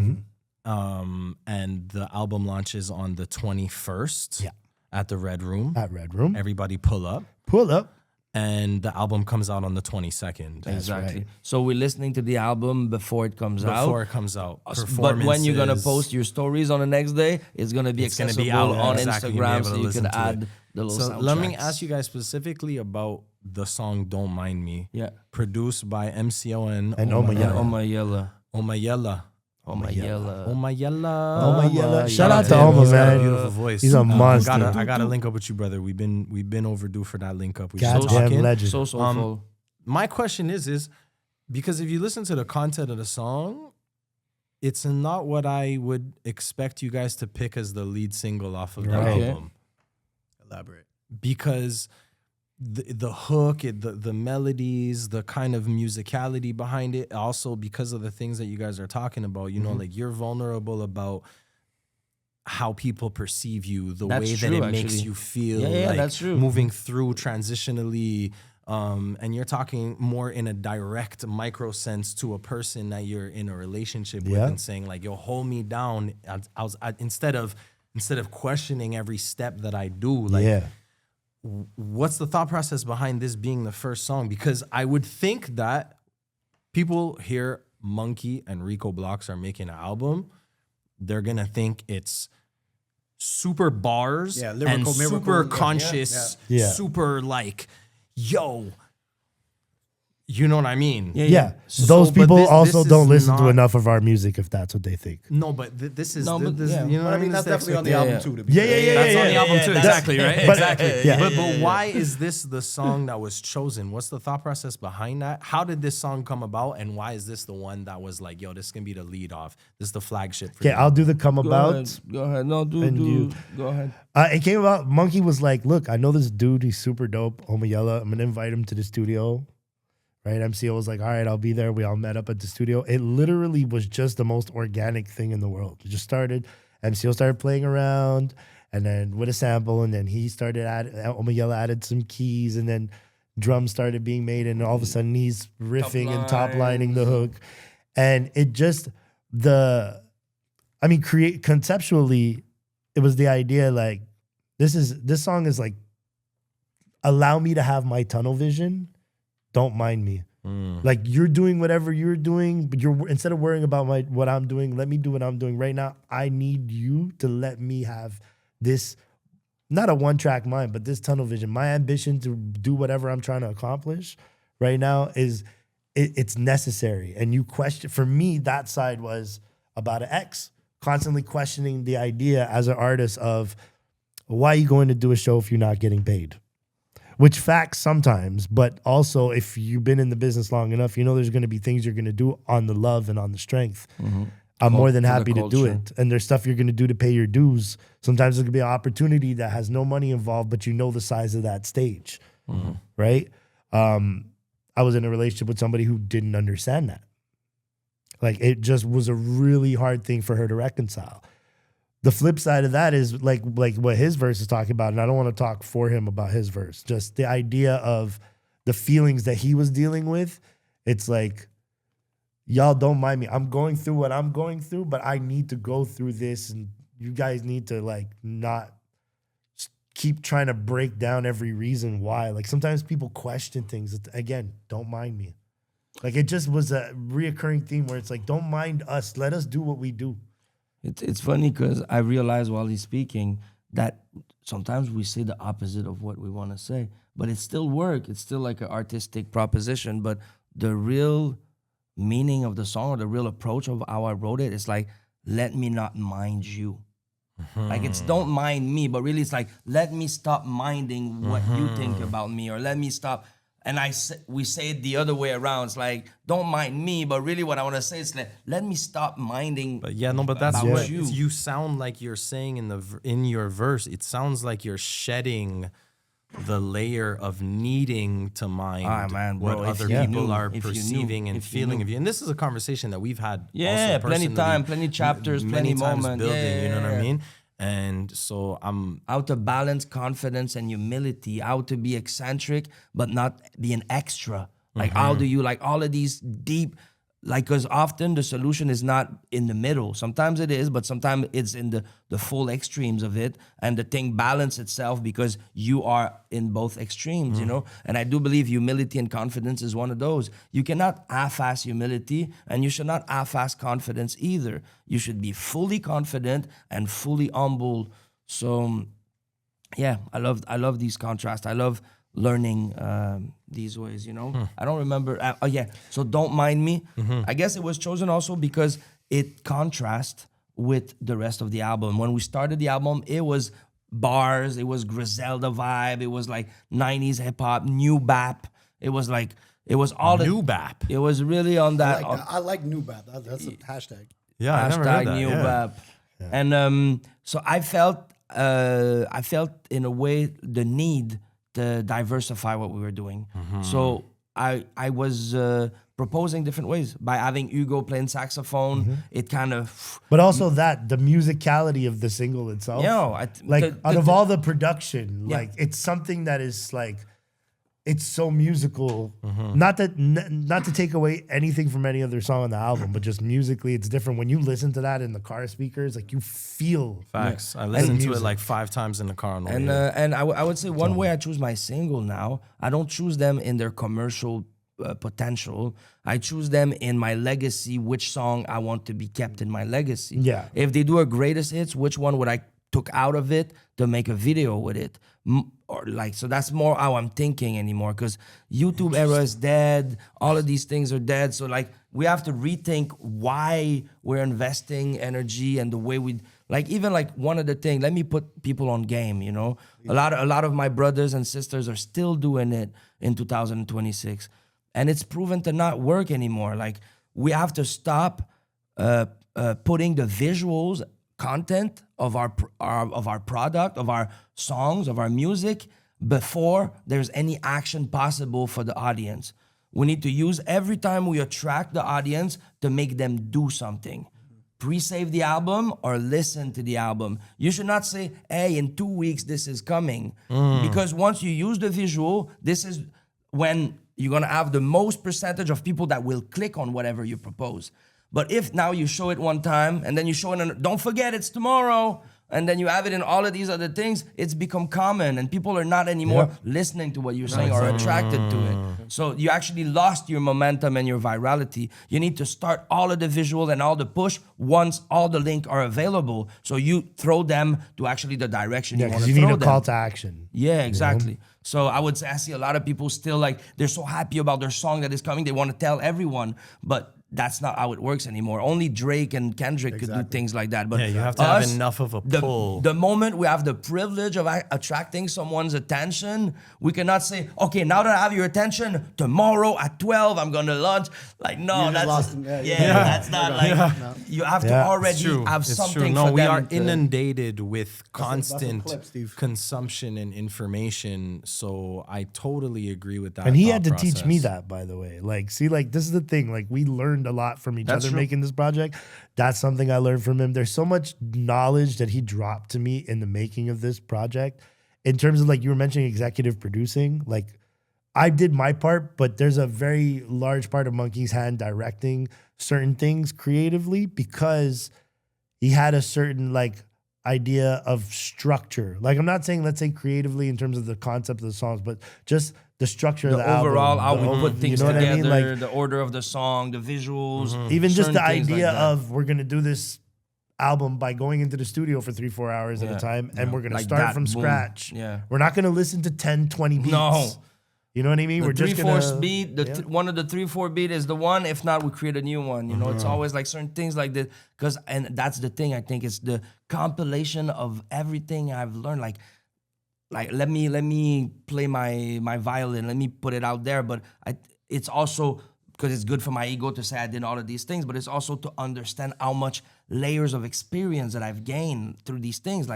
And the album launches on the 21st at the Red Room. At Red Room. Everybody pull up. Pull up. And the album comes out on the 22nd. Exactly. right. So we're listening to the album before it comes out. Before it comes out. But when you're gonna Performances. post your stories on the next day, it's gonna be gonna accessible be out, on exactly. You'll be Instagram, able so to you listen can to add it. the little So soundtracks. let me ask you guys specifically about the song "Don't Mind Me." Yeah. Produced by MCON And Omayella. Omayella. Omayella. Omayella. Shout out to Oma. Oma, He's got a man. beautiful voice. He's a monster. I gotta link up with you, brother. We've been overdue for that link up. We've been Goddamn talking. legend. So soulful. my question is because if you listen to the content of the song, it's not what I would expect you guys to pick as the lead single off of the album. Elaborate. Because the hook, the melodies, the kind of musicality behind it, also because of the things that you guys are talking about, you know, like you're vulnerable about how people perceive you, the way that it makes you feel, like that's true. moving through transitionally. And you're talking more in a direct micro sense to a person that you're in a relationship with and saying like, yo, hold me down. Instead of questioning every step that I do, like, what's the thought process behind this being the first song? Because I would think that people hear Monk.E and Rico Blox are making an album, they're going to think it's super bars and lyrical, super conscious, super like, yo, you know what I mean? Yeah. So, Those but people this also is don't listen to not- enough of our music if that's what they think. No, but this is, No, but this, yeah. you know But what I mean, that's definitely on the album too. To be fair. That's on the album too, exactly, right? But- Exactly. But why is this the song that was chosen? What's the thought process behind that? How did this song come about, and why is this the one that was like, yo, this can be the lead off? This is the flagship for Okay, you? I'll do the come about. Go ahead. No, go ahead. It came about, Monk.E was like, look, I know this dude, he's super dope, Omayella. I'm gonna invite him to the studio. Right? MCO was like, all right, I'll be there. We all met up at the studio. It literally was just the most organic thing in the world. It just started, MCO started playing around, and then with a sample, and then he started Omayella added some keys, and then drums started being made, and all of a sudden he's riffing and top lining the hook. And it just, conceptually, it was the idea like, this song is like, allow me to have my tunnel vision. Don't mind me. Like, you're doing whatever you're doing, but instead of worrying about what I'm doing, let me do what I'm doing right now. I need you to let me have this, not a one-track mind, but this tunnel vision. My ambition to do whatever I'm trying to accomplish right now it's necessary. And you question, for me, that side was about an ex, constantly questioning the idea as an artist of, why are you going to do a show if you're not getting paid? Which facts sometimes, but also if you've been in the business long enough, you know there's going to be things you're going to do on the love and on the strength. I'm more than happy to do it. And there's stuff you're going to do to pay your dues. Sometimes there's going to be an opportunity that has no money involved, but you know the size of that stage, right? I was in a relationship with somebody who didn't understand that. Like, it just was a really hard thing for her to reconcile. The flip side of that is like what his verse is talking about, and I don't want to talk for him about his verse, just the idea of the feelings that he was dealing with. It's like, y'all don't mind me. I'm going through what I'm going through, but I need to go through this, and you guys need to like not keep trying to break down every reason why. Like, sometimes people question things. Again, don't mind me. Like, it just was a reoccurring theme where it's like, don't mind us. Let us do what we do. It's funny because I realized while he's speaking that sometimes we say the opposite of what we want to say, but it still works. It's still like an artistic proposition, but the real meaning of the song or the real approach of how I wrote it is like, let me not mind you. Like, it's don't mind me, but really it's like, let me stop minding what you think about me, or let me stop. And we say it the other way around. It's like, don't mind me, but really what I want to say is, let me stop minding. But that's about what you. You sound like you're saying in your verse. It sounds like you're shedding the layer of needing to mind what other people are perceiving and feeling of you. And this is a conversation that we've had. Yeah, plenty time, plenty chapters, plenty moments. Building, you know what I mean? And so how to balance confidence and humility, how to be eccentric, but not be an extra. Like, how do you, like, all of these deep, like, because often the solution is not in the middle. Sometimes it is, but sometimes it's in the full extremes of it. And the thing balance itself because you are in both extremes, you know? And I do believe humility and confidence is one of those. You cannot half-ass humility, and you should not half-ass confidence either. You should be fully confident and fully humble. So, yeah, I love these contrasts. I love learning these ways, you know? I don't remember. So Don't Mind Me. I guess it was chosen also because it contrasts with the rest of the album. When we started the album, it was bars, it was Griselda vibe, it was like 90s hip-hop, new bap. It was like It was all the New bap. It was really on that. I like new bap. That's a hashtag. Yeah, I never heard Hashtag that. new Yeah. bap. And so I felt in a way the need to diversify what we were doing. So I was proposing different ways by having Hugo playing saxophone. It kind of, But also the musicality of the single itself. Out of all the production, Yeah. like it's something that is like, it's so musical. Not to take away anything from any other song on the album, but just musically, it's different. When you listen to that in the car speakers, like you feel. Facts. I listened to it music. like 5 times in the car on the way and here. and I would say one way I choose my single now, I don't choose them in their commercial potential. I choose them in my legacy, which song I want to be kept in my legacy. Yeah. If they do a greatest hits, which one would I took out of it to make a video with it? Or like, so that's more how I'm thinking anymore, because YouTube era is dead. All of these things are dead. So like we have to rethink why we're investing energy and the way we like, even like one of the things, let me put people on game, you know? A lot of my brothers and sisters are still doing it in 2026. And it's proven to not work anymore. Like we have to stop putting the visuals content of our product, of our songs, of our music before there's any action possible for the audience. We need to use every time we attract the audience to make them do something. Pre-save the album or listen to the album. You should not say, hey, in 2 weeks this is coming. Because once you use the visual, this is when you're gonna have the most percentage of people that will click on whatever you propose. But if now you show it one time and then you show it, don't forget it's tomorrow, and then you have it in all of these other things, it's become common and people are not anymore listening to what you're saying or attracted to it. So you actually lost your momentum and your virality. You need to start all of the visual and all the push once all the links are available. So you throw them to actually the direction you Yeah, want because to you throw need a them. call to action. Yeah, exactly. So I would say I see a lot of people still like, they're so happy about their song that is coming. They want to tell everyone, but that's not how it works anymore. Only Drake and Kendrick could do things like that. But Yeah, you have to have enough of a pull. The moment we have the privilege of attracting someone's attention, we cannot say, okay, now that I have your attention, tomorrow at 12, I'm going to launch. Like, no, You just that's lost them. that's not like, you have to already have It's something true. No, for we them are to- inundated with that's a constant clip, Steve. consumption and information. So I totally agree with that. And he thought had to teach me process. that, by the way. Like, see, like this is the thing. Like, we learned a lot from each That's other true. making this project. That's something I learned from him. There's so much knowledge that he dropped to me in the making of this project. In terms of like you were mentioning executive producing, like I did my part, but there's a very large part of Monk.E's hand directing certain things creatively because he had a certain like idea of structure. Like I'm not saying let's say creatively in terms of the concept of the songs, but just the structure of the the album. overall, how the we put things you know together, what I mean? Like the order of the song, the visuals. even just certain the things like idea that. of we're gonna do this album by going into the studio for 3-4 hours at Yeah. a time and we're gonna Like start that, from boom. scratch. Yeah. We're not gonna listen to 10-20 beats. No. You know what I mean? The We're just gonna 3/4 beat, one of the 3/4 beat is the one. If not, we create a new one. You know, it's always like certain things like this. And that's the thing. I think it's the compilation of everything I've learned. Like let me play my violin. Let me put it out there. But it's also because it's good for my ego to say I did all of these things. But it's also to understand how much layers of experience that I've gained through these things.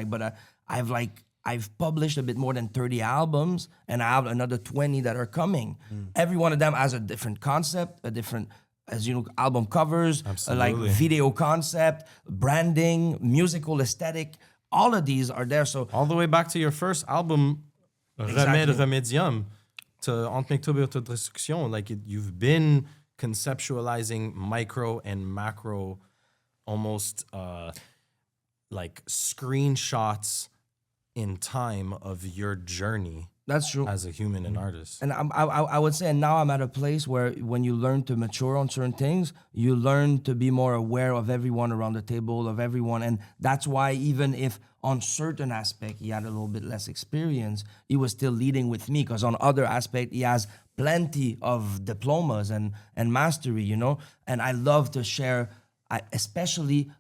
I've published a bit more than 30 albums, and I have another 20 that are coming. Every one of them has a different concept, a different, as you know, album covers, like Absolutely. video concept, branding, musical aesthetic. All of these are there. So All the way back to your first album, Remède Remedium, to Entre Octobre et Destruction. Like you've been conceptualizing micro and macro, almost like screenshots in time of your journey that's true. as a human and artist. And I would say, and now I'm at a place where when you learn to mature on certain things, you learn to be more aware of everyone around the table, of everyone. And that's why even if on certain aspect he had a little bit less experience, he was still leading with me, because on other aspect he has plenty of diplomas and mastery, you know? And I love to share, especially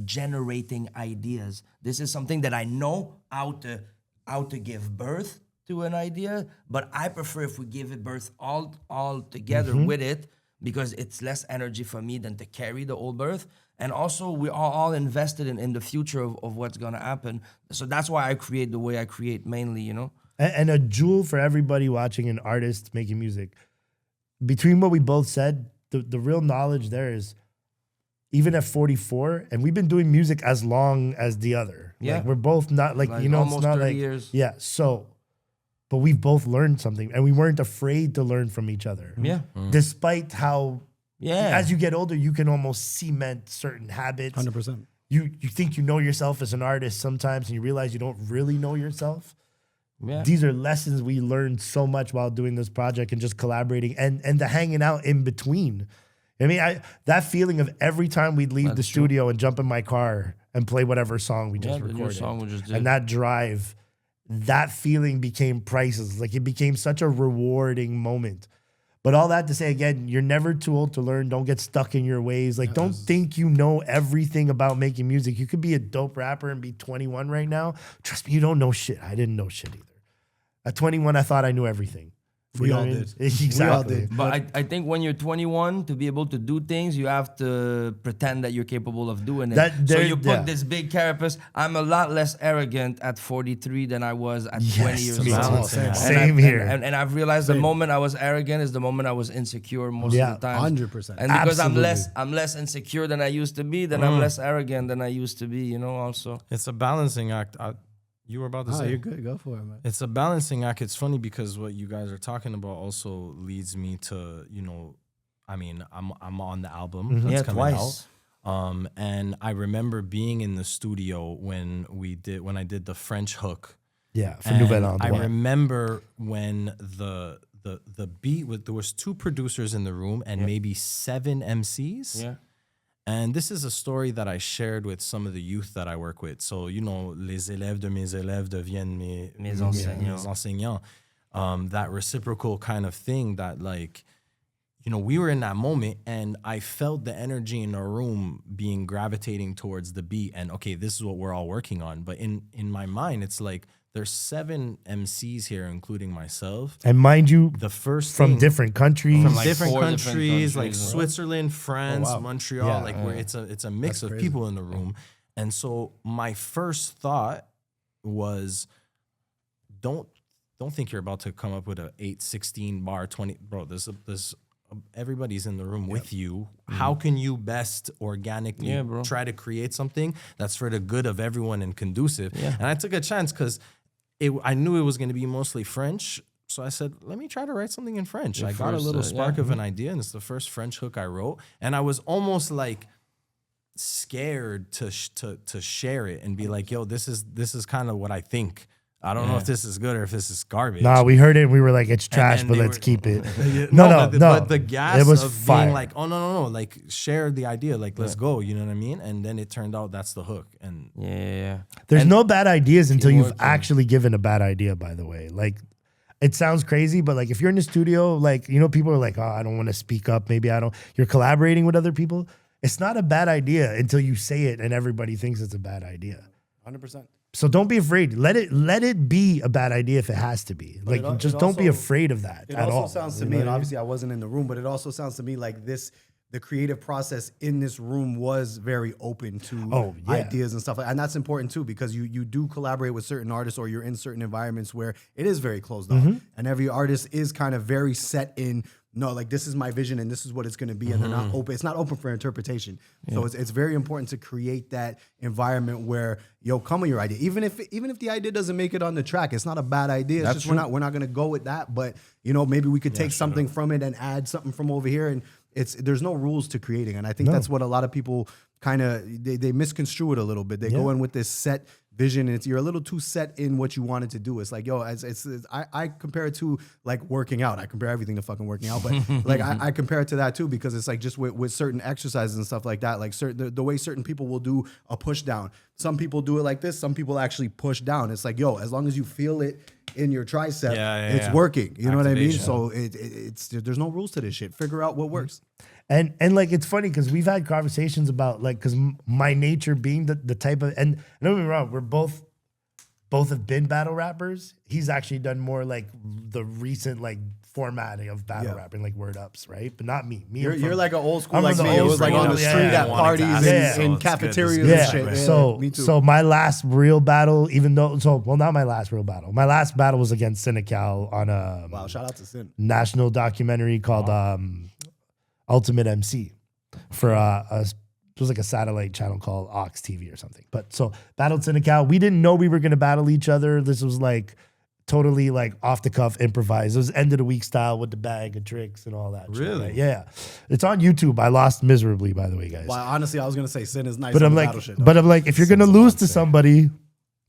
generating ideas. This is something that I know how to give birth to an idea, but I prefer if we give it birth all together with it, because it's less energy for me than to carry the old birth. And also we are all invested in the future of what's gonna happen. So that's why I create the way I create mainly, you know? And a jewel for everybody watching, an artist making music. Between what we both said, the real knowledge there is, even at 44, and we've been doing music as long as the other. Yeah. Like we're both not like, you know, almost it's not 30 like, years. yeah. So, but we've both learned something, and we weren't afraid to learn from each other. Yeah. Despite how, Yeah. as you get older, you can almost cement certain habits. 100%. You think you know yourself as an artist sometimes, and you realize you don't really know yourself. Yeah. These are lessons we learned so much while doing this project and just collaborating and the hanging out in between. I mean, that feeling of every time we'd leave the studio and jump in my car and play whatever song we just the new recorded, song we just did. and that drive, that feeling became priceless. Like it became such a rewarding moment. But all that to say, again, you're never too old to learn. Don't get stuck in your ways. Like, don't think you know everything about making music. You could be a dope rapper and be 21 right now. Trust me, you don't know shit. I didn't know shit either. At 21, I thought I knew everything. We You know all what I mean? did. Exactly. We all did. But I think when you're 21, to be able to do things, you have to pretend that you're capable of doing it. So you put this big carapace. I'm a lot less arrogant at 43 than I was at 20 years me old. too. And Same I- here. And I've realized the moment I was arrogant is the moment I was insecure most Yeah, of the time. 100%. And because Absolutely. I'm less insecure than I used to be, then I'm less arrogant than I used to be, you know, also. It's a balancing act. You were about to Oh, say you're good. Go for it, man. it's a balancing act. It's funny because what you guys are talking about also leads me to, you know, I mean, I'm on the album that's Yeah, coming twice. out. And I remember being in the studio when I did the French hook. Yeah, for And Nouvelle An. I remember when the beat there was 2 producers in the room and maybe 7 MCs. Yeah. And this is a story that I shared with some of the youth that I work with. So, you know, les élèves de mes élèves deviennent mes enseignants. That reciprocal kind of thing that, like, you know, we were in that moment and I felt the energy in the room being gravitating towards the beat. And, okay, this is what we're all working on. But in my mind, it's like there's 7 MCs here, including myself. And mind you, The first from thing, different countries. from like different 4 different countries, like countries, Switzerland, France, Montreal, Yeah. like where it's a mix of people in the room. And so my first thought was, don't think you're about to come up with a 8-16 bar 20, bro. There's everybody's in the room with you. How can you best organically try to create something that's for the good of everyone and conducive? And I took a chance because I knew it was going to be mostly French. So I said, let me try to write something in French. I got a little spark of an idea, and it's the first French hook I wrote. And I was almost like scared to share it and be like, yo, this is kind of what I think. I don't know if this is good or if this is garbage. Nah, we heard it and we were like, it's trash, then but they let's were- keep it. No, no. But the gas it was of fire. being like, oh no, like share the idea, like let's go. You know what I mean? And then it turned out that's the hook. And Yeah. There's no bad ideas until you've teamwork, actually given a bad idea, by the way. Like, it sounds crazy, but like if you're in the studio, like, you know, people are like, oh, I don't want to speak up. Maybe I don't. You're collaborating with other people. It's not a bad idea until you say it and everybody thinks it's a bad idea. 100%. So don't be afraid. Let it be a bad idea if it has to be. Like, it just also- don't be afraid of that It at also all. sounds to You me, know and what I mean? obviously I wasn't in the room, but it also sounds to me like the creative process in this room was very open to ideas and stuff. And that's important too, because you do collaborate with certain artists, or you're in certain environments where it is very closed off. And every artist is kind of very set in, no, like this is my vision and this is what it's going to be. And they're not open. It's not open for interpretation. So it's very important to create that environment where, yo, come with your idea. Even if the idea doesn't make it on the track, it's not a bad idea. It's just we're not going to go with that. But, you know, maybe we could take something from it and add something from over here. And there's no rules to creating. And I think that's what a lot of people kind of, they misconstrue it a little bit. They go in with this set vision, and you're a little too set in what you wanted to do. It's like, yo, I compare it to like working out. I compare everything to fucking working out, but like I compare it to that too, because it's like just with certain exercises and stuff like that, like the way certain people will do a push down. Some people do it like this. Some people actually push down. It's like, yo, as long as you feel it in your tricep, it's working. You know what I mean? So it's there's no rules to this shit. Figure out what works. And like, it's funny because we've had conversations about like, because my nature being the type of, and don't get me wrong, we're both both have been battle rappers. He's actually done more like the recent like formatting of battle rapping, like word ups, right? But not me. You're like an old school I'm like from me. the It old was like school. on the street Yeah. at parties Yeah. in So it's good. cafeterias This and is shit. great. Yeah, me too. So my last real battle, not my last real battle. My last battle was against Senecal on a wow, shout out to Sin. national documentary called Ultimate MC for it was like a satellite channel called Ox TV or something. But so battled Senecal. We didn't know we were gonna battle each other. This was like totally like off the cuff improvised. It was end of the week style with the bag of tricks and all that. shit, Really? right? Yeah. It's on YouTube. I lost miserably, by the way, guys. Well, honestly, I was gonna say Sin is nice. But on I'm the like, battle shit, though. but I'm like, if you're gonna Sin's a lose lot to sick. somebody,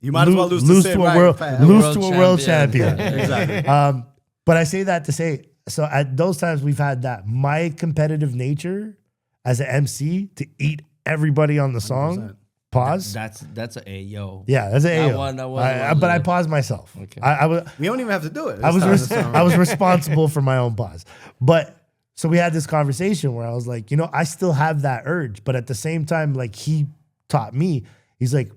you might as well lose to Sin, to a right? world, Fact. lose to a World world champion. champion. Exactly. But I say that to say, so at those times we've had that. My competitive nature as an MC to eat everybody on the song. 100%. Pause. That's a yo. Yeah, that's an AO. That one But I was paused myself. Okay. I was We don't even have to do it. I was It's not- I was responsible for my own pause. But so we had this conversation where I was like, I still have that urge, but at the same time, like he taught me, he's like,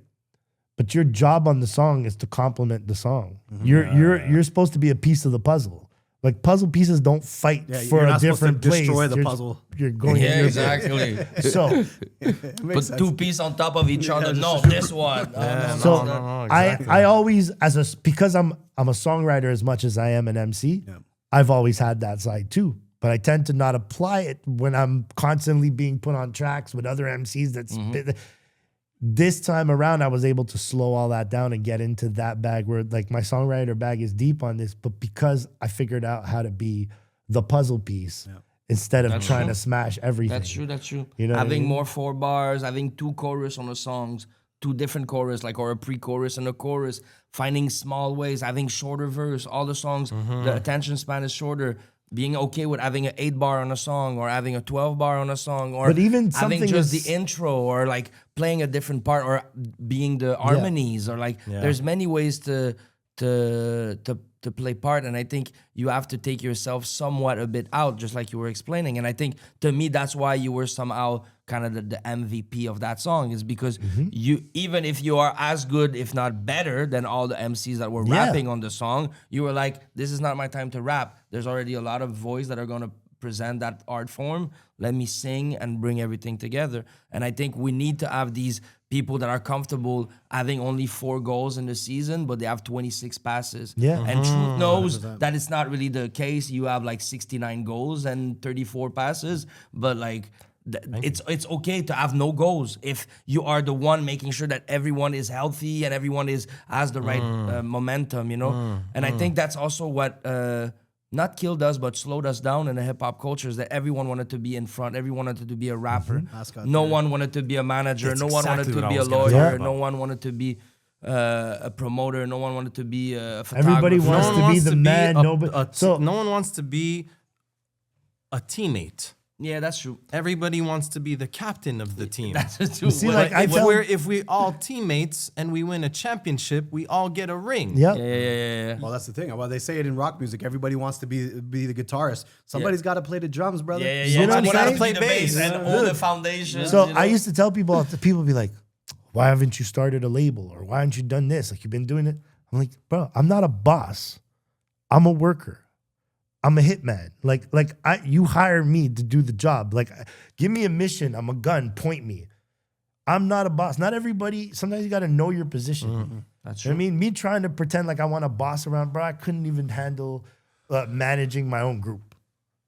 but your job on the song is to complement the song. You're supposed to be a piece of the puzzle. Like puzzle pieces don't fight Yeah, for you're a not supposed to different place. destroy the You're- puzzle. You're going Yeah, in your exactly. So It makes Put sense. two pieces on top of each other. No, this one. So exactly. I always because I'm a songwriter as much as I am an MC. Yeah. I've always had that side too, but I tend to not apply it when I'm constantly being put on tracks with other MCs. This time around, I was able to slow all that down and get into that bag where like my songwriter bag is deep on this, but because I figured out how to be the puzzle piece instead of That's trying true. to smash everything. That's true. You know what I having mean? more 4 bars, having 2 chorus on the songs, 2 different chorus, like or a pre-chorus and a chorus, finding small ways, having shorter verse, all the songs, the attention span is shorter. Being okay with having an 8 bar on a song or having a 12 bar on a song or But even having something just as- the intro or like playing a different part or being the harmonies or like there's many ways to play part, and I think you have to take yourself somewhat a bit out, just like you were explaining. And I think to me that's why you were somehow kind of the MVP of that song, is because you, even if you are as good if not better than all the MCs that were rapping on the song, you were like, this is not my time to rap. There's already a lot of voice that are going to present that art form. Let me sing and bring everything together. And I think we need to have these people that are comfortable having only 4 goals in the season, but they have 26 passes. Yeah. And truth knows that it's not really the case. You have like 69 goals and 34 passes, but like it's okay to have no goals if you are the one making sure that everyone is healthy and everyone has the right momentum, And I think that's also what not killed us, but slowed us down in the hip hop culture, is that everyone wanted to be in front. Everyone wanted to be a rapper. No one wanted to be a manager. That's no one exactly wanted to what I be a was gonna lawyer. talk about. No one wanted to be a promoter. No one wanted to be a photographer. Everybody wants to be the man. No one wants to be a teammate. Yeah, that's true. Everybody wants to be the captain of the team. That's true. see, like, I tell- if we all teammates and we win a championship, we all get a ring. Yep. yeah. Well, that's the thing. Well, they say it in rock music. Everybody wants to be the guitarist. Somebody's got to play the drums, brother. Yeah. You know what I'm Someone has saying? to play the bass and all the foundations. So I used to tell people be like, why haven't you started a label, or why haven't you done this? Like, you've been doing it. I'm like, bro, I'm not a boss. I'm a worker. I'm a hitman. You hire me to do the job. Like, give me a mission. I'm a gun. Point me. I'm not a boss. Not everybody. Sometimes you got to know your position. That's You know true. what I mean? Me trying to pretend like I want a boss around, bro, I couldn't even handle managing my own group.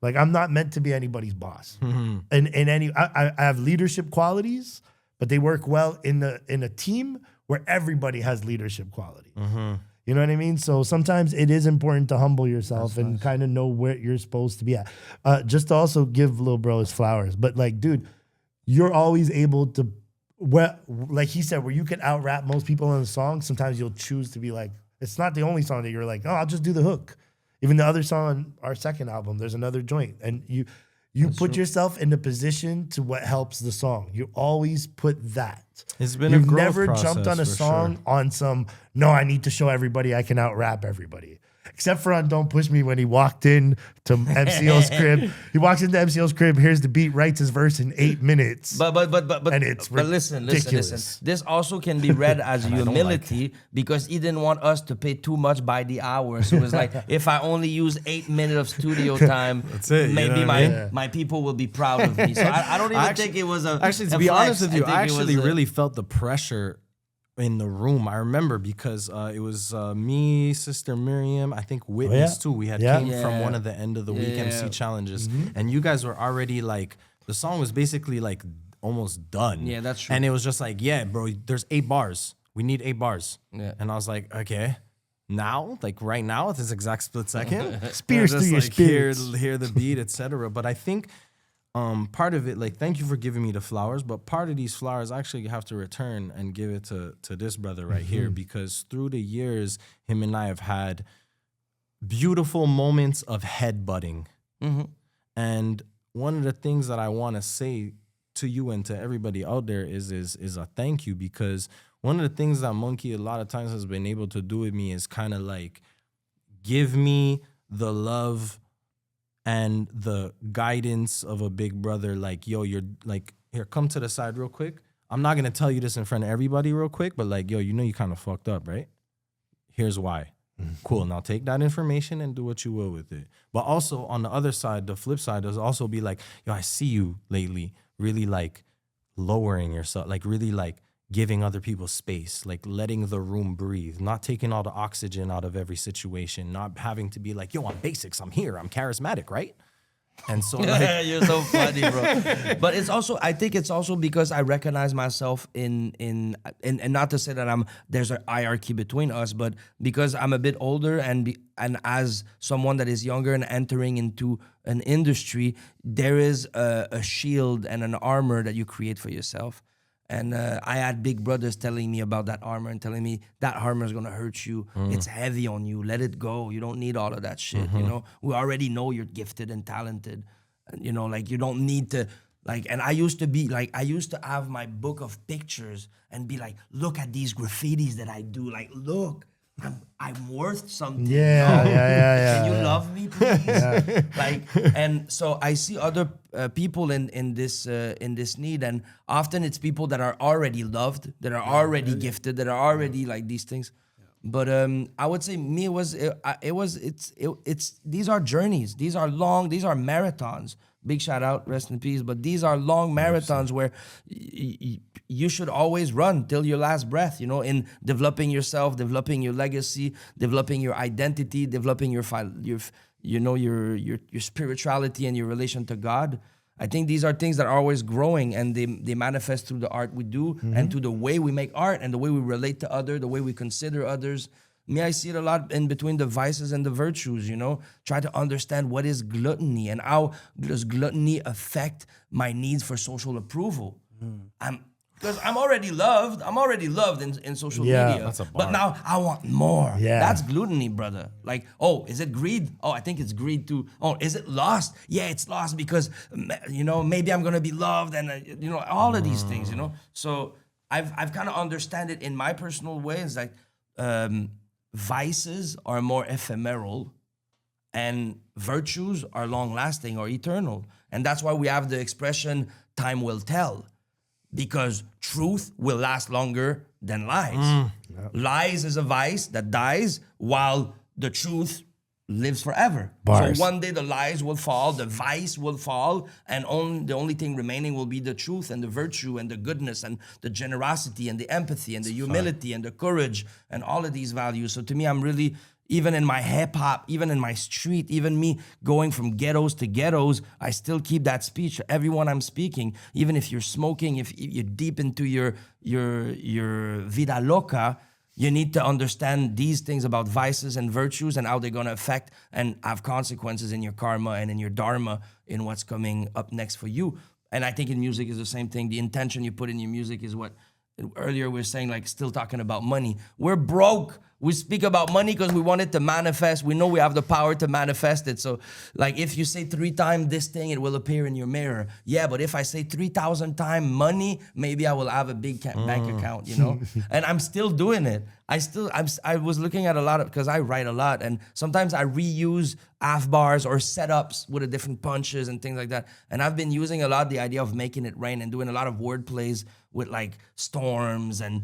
Like, I'm not meant to be anybody's boss. I have leadership qualities, but they work well in a team where everybody has leadership quality. You know what I mean? So sometimes it is important to humble yourself and kind of know where you're supposed to be at. Just to also give Lil Bro his flowers. But like, dude, you're always able to, like he said, where you can out rap most people on the song. Sometimes you'll choose to be like, it's not the only song that you're like, oh, I'll just do the hook. Even the other song on our second album, there's another joint. And you put yourself in the position to what helps the song. You always put that. It's been You've a growth never process jumped on a for song sure. on some, no, I need to show everybody I can out rap everybody. except for on Don't Push Me when he walked in to MCO's crib. He walks into MCO's crib, hears the beat, writes his verse in 8 minutes. But and it's but listen. This also can be read as humility because he didn't want us to pay too much by the hour. So it was like, if I only use 8 minutes of studio time, That's it, you maybe know what I mean? my people will be proud of me. So I don't even think it was a Actually, to a be flex. honest with you, think I it was actually a- really felt the pressure in the room. I remember because it was me, Sister Miriam, I think Witness too. We had came from one of the end of the week MC challenges, and you guys were already like, the song was basically like almost done. Yeah, that's true. And it was just like, yeah, bro, there's 8 bars. We need 8 bars. Yeah. And I was like, okay. Now, like right now, at this exact split second, Spears just through your like spirits. hear the beat, etc. But I think part of it, like, thank you for giving me the flowers, but part of these flowers I actually have to return and give it to this brother right here, because through the years, him and I have had beautiful moments of headbutting. And one of the things that I want to say to you and to everybody out there is a thank you, because one of the things that Monk.E a lot of times has been able to do with me is kind of like give me the love and the guidance of a big brother. Like, yo, you're like, here, come to the side real quick. I'm not going to tell you this in front of everybody real quick, but like, yo, you know you kind of fucked up, right? Here's why. Cool. Now take that information and do what you will with it. But also on the other side, the flip side, does also be like, yo, I see you lately really like lowering yourself, like really like giving other people space, like letting the room breathe, not taking all the oxygen out of every situation, not having to be like, yo, I'm basics, I'm here, I'm charismatic, right? And so like, You're so funny, bro. But it's also, I think it's also because I recognize myself in and not to say that there's a hierarchy between us, but because I'm a bit older and as someone that is younger and entering into an industry, there is a shield and an armor that you create for yourself. And I had big brothers telling me about that armor and telling me that armor is gonna hurt you. It's heavy on you. Let it go. You don't need all of that shit. You know, we already know you're gifted and talented. And, you know, like you don't need to like. And I used to be like, I used to have my book of pictures and be like, look at these graffitis that I do. Like, look, I'm worth something. Yeah. Can you love me, please? Like, and so I see other people in this need, and often it's people that are already loved, that are already gifted, that are already like these things. But I would say me it's these are journeys, these are long, these are marathons. Big shout out, rest in peace. But these are long marathons where you should always run till your last breath, you know, in developing yourself, developing your legacy, developing your identity, developing your spirituality and your relation to God. I think these are things that are always growing, and they manifest through the art we do and through the way we make art and the way we relate to others, the way we consider others. Me, I see it a lot in between the vices and the virtues, you know, try to understand what is gluttony and how does gluttony affect my needs for social approval. Because I'm already loved in social media. That's a but now I want more. Yeah. That's gluttony, brother. Like, oh, is it greed? Oh, I think it's greed too. Oh, is it lost? Yeah, it's lost because, you know, maybe I'm going to be loved and, you know, all of these things, you know. So I've kind of understand it in my personal way. It's like, vices are more ephemeral and virtues are long lasting or eternal. And that's why we have the expression, time will tell, because truth will last longer than lies. Lies is a vice that dies while the truth lives forever. Bars. So one day the lies will fall, the vice will fall, and the only thing remaining will be the truth and the virtue and the goodness and the generosity and the empathy and the humility and the courage and all of these values. So to me, I'm really, even in my hip hop, even in my street, even me going from ghettos to ghettos, I still keep that speech to everyone I'm speaking. Even if you're smoking, if you're deep into your vida loca, you need to understand these things about vices and virtues and how they're going to affect and have consequences in your karma and in your dharma in what's coming up next for you. And I think in music is the same thing. The intention you put in your music is what earlier we were saying, like still talking about money. We're broke. We speak about money because we want it to manifest. We know we have the power to manifest it. So, like, if you say 3 times this thing, it will appear in your mirror. Yeah, but if I say 3,000 times money, maybe I will have a big bank account, you know? And I'm still doing it. I was looking at a lot of, because I write a lot, and sometimes I reuse half bars or setups with a different punches and things like that. And I've been using a lot the idea of making it rain and doing a lot of word plays with like storms and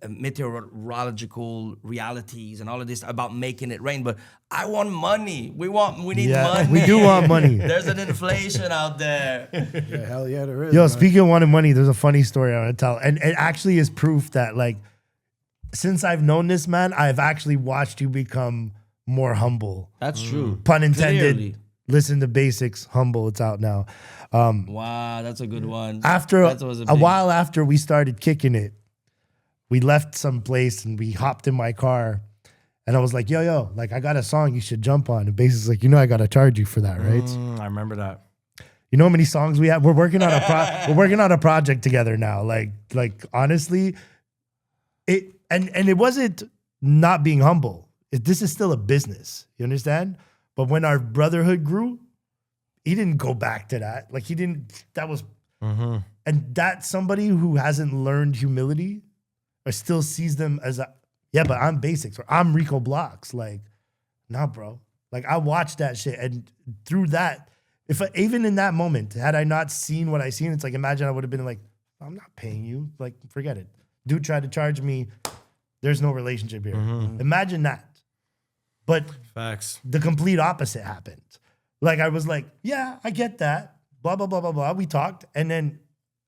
meteorological realities and all of this about making it rain. But I want money. We need money. We do want money. There's an inflation out there. Yeah, hell yeah, there is. Yo, man. speaking of wanting money, there's a funny story I want to tell. And it actually is proof that, like, since I've known this man, I've actually watched you become more humble. That's true. Pun intended. Clearly. Listen to Basics, Humble. It's out now. Wow, that's a good one. After That was a while after we started kicking it, we left some place and we hopped in my car. And I was like, yo, like, I got a song you should jump on. And Basics like, I got to charge you for that, right? I remember that. You know how many songs we have? We're working on a project together now. Like honestly, it wasn't not being humble. This is still a business. You understand? But when our brotherhood grew, he didn't go back to that. Like, he didn't. That was, and that's somebody who hasn't learned humility or still sees them as but I'm Basics or I'm Rico Blox. Like, nah, bro. Like, I watched that shit, and through that, even in that moment, had I not seen what I seen, it's like, imagine I would have been like, I'm not paying you. Like, forget it. Dude tried to charge me. There's no relationship here. Imagine that. But Facts. the complete opposite happened. Like, I was like, yeah, I get that. Blah, blah, blah, blah, blah. We talked. And then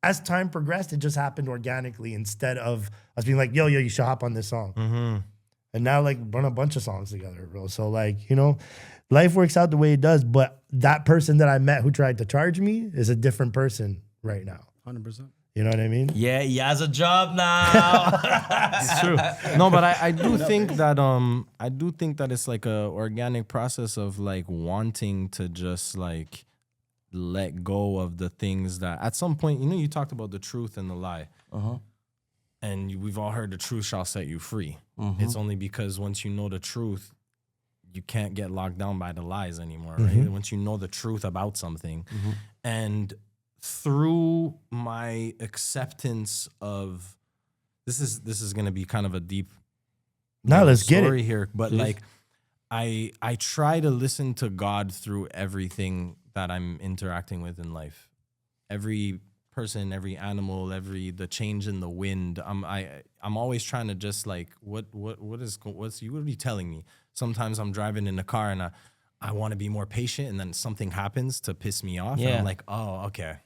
as time progressed, it just happened organically instead of us being like, yo, you should hop on this song. And now, like, run a bunch of songs together, bro. So, like, life works out the way it does. But that person that I met who tried to charge me is a different person right now. 100%. You know what I mean? Yeah, he has a job now. It's true. No, but I do think that it's like a organic process of like wanting to just like let go of the things that at some point, you talked about the truth and the lie. And we've all heard the truth shall set you free. It's only because once you know the truth, you can't get locked down by the lies anymore, right? Once you know the truth about something. And through my acceptance of this is gonna be kind of a deep let's get story it here, but like I try to listen to God through everything that I'm interacting with in life. Every person, every animal, the change in the wind. I'm always trying to just like what are you telling me? Sometimes I'm driving in the car and I want to be more patient, and then something happens to piss me off, and I'm like, oh, okay.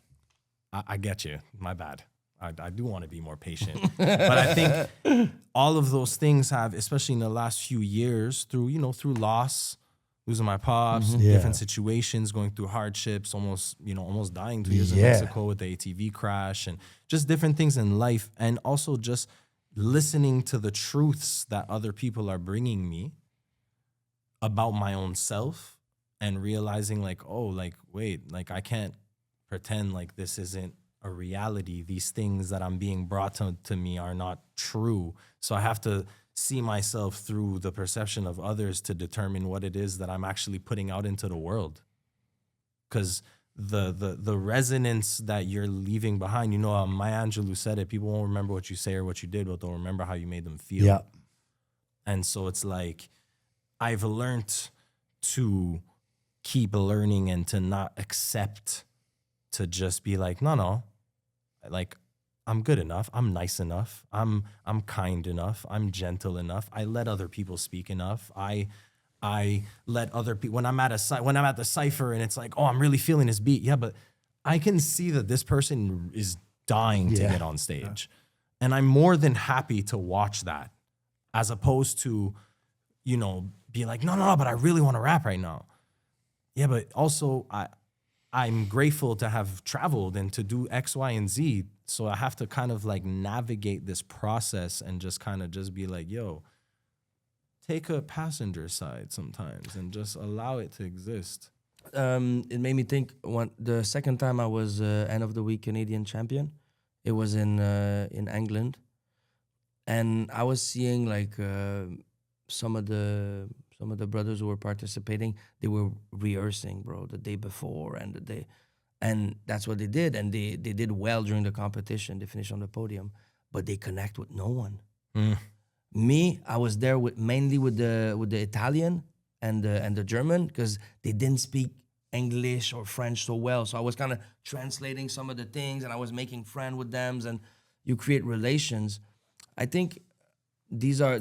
I get you. My bad. I do want to be more patient. But I think all of those things have, especially in the last few years, through loss, losing my pops, different situations, going through hardships, almost dying 2 years in Mexico with the ATV crash, and just different things in life. And also just listening to the truths that other people are bringing me about my own self, and realizing like, oh, like, wait, like, I can't pretend like this isn't a reality. These things that I'm being brought to me are not true. So I have to see myself through the perception of others to determine what it is that I'm actually putting out into the world. Because the resonance that you're leaving behind, Maya Angelou said it, people won't remember what you say or what you did, but they'll remember how you made them feel. Yeah. And so it's like, I've learned to keep learning and to not accept, to just be like, no, like, I'm good enough. I'm nice enough. I'm kind enough. I'm gentle enough. I let other people speak enough. I let other people, when I'm at the cipher and it's like, oh, I'm really feeling this beat. Yeah, but I can see that this person is dying to get on stage. And I'm more than happy to watch that, as opposed to, be like, no, but I really want to rap right now. Yeah, but also I'm grateful to have traveled and to do X, Y, and Z. So I have to kind of like navigate this process and just kind of just be like, yo, take a passenger side sometimes and just allow it to exist. It made me think, the second time I was end of the week Canadian champion, it was in England. and I was seeing like some of the brothers who were participating, they were rehearsing, bro, the day before and the day, and that's what they did, and they did well during the competition. They finished on the podium, but they connect with no one. Me, I was there mainly with the Italian and the German, because they didn't speak English or French so well. So I was kind of translating some of the things, and I was making friends with them, and you create relations. I think these are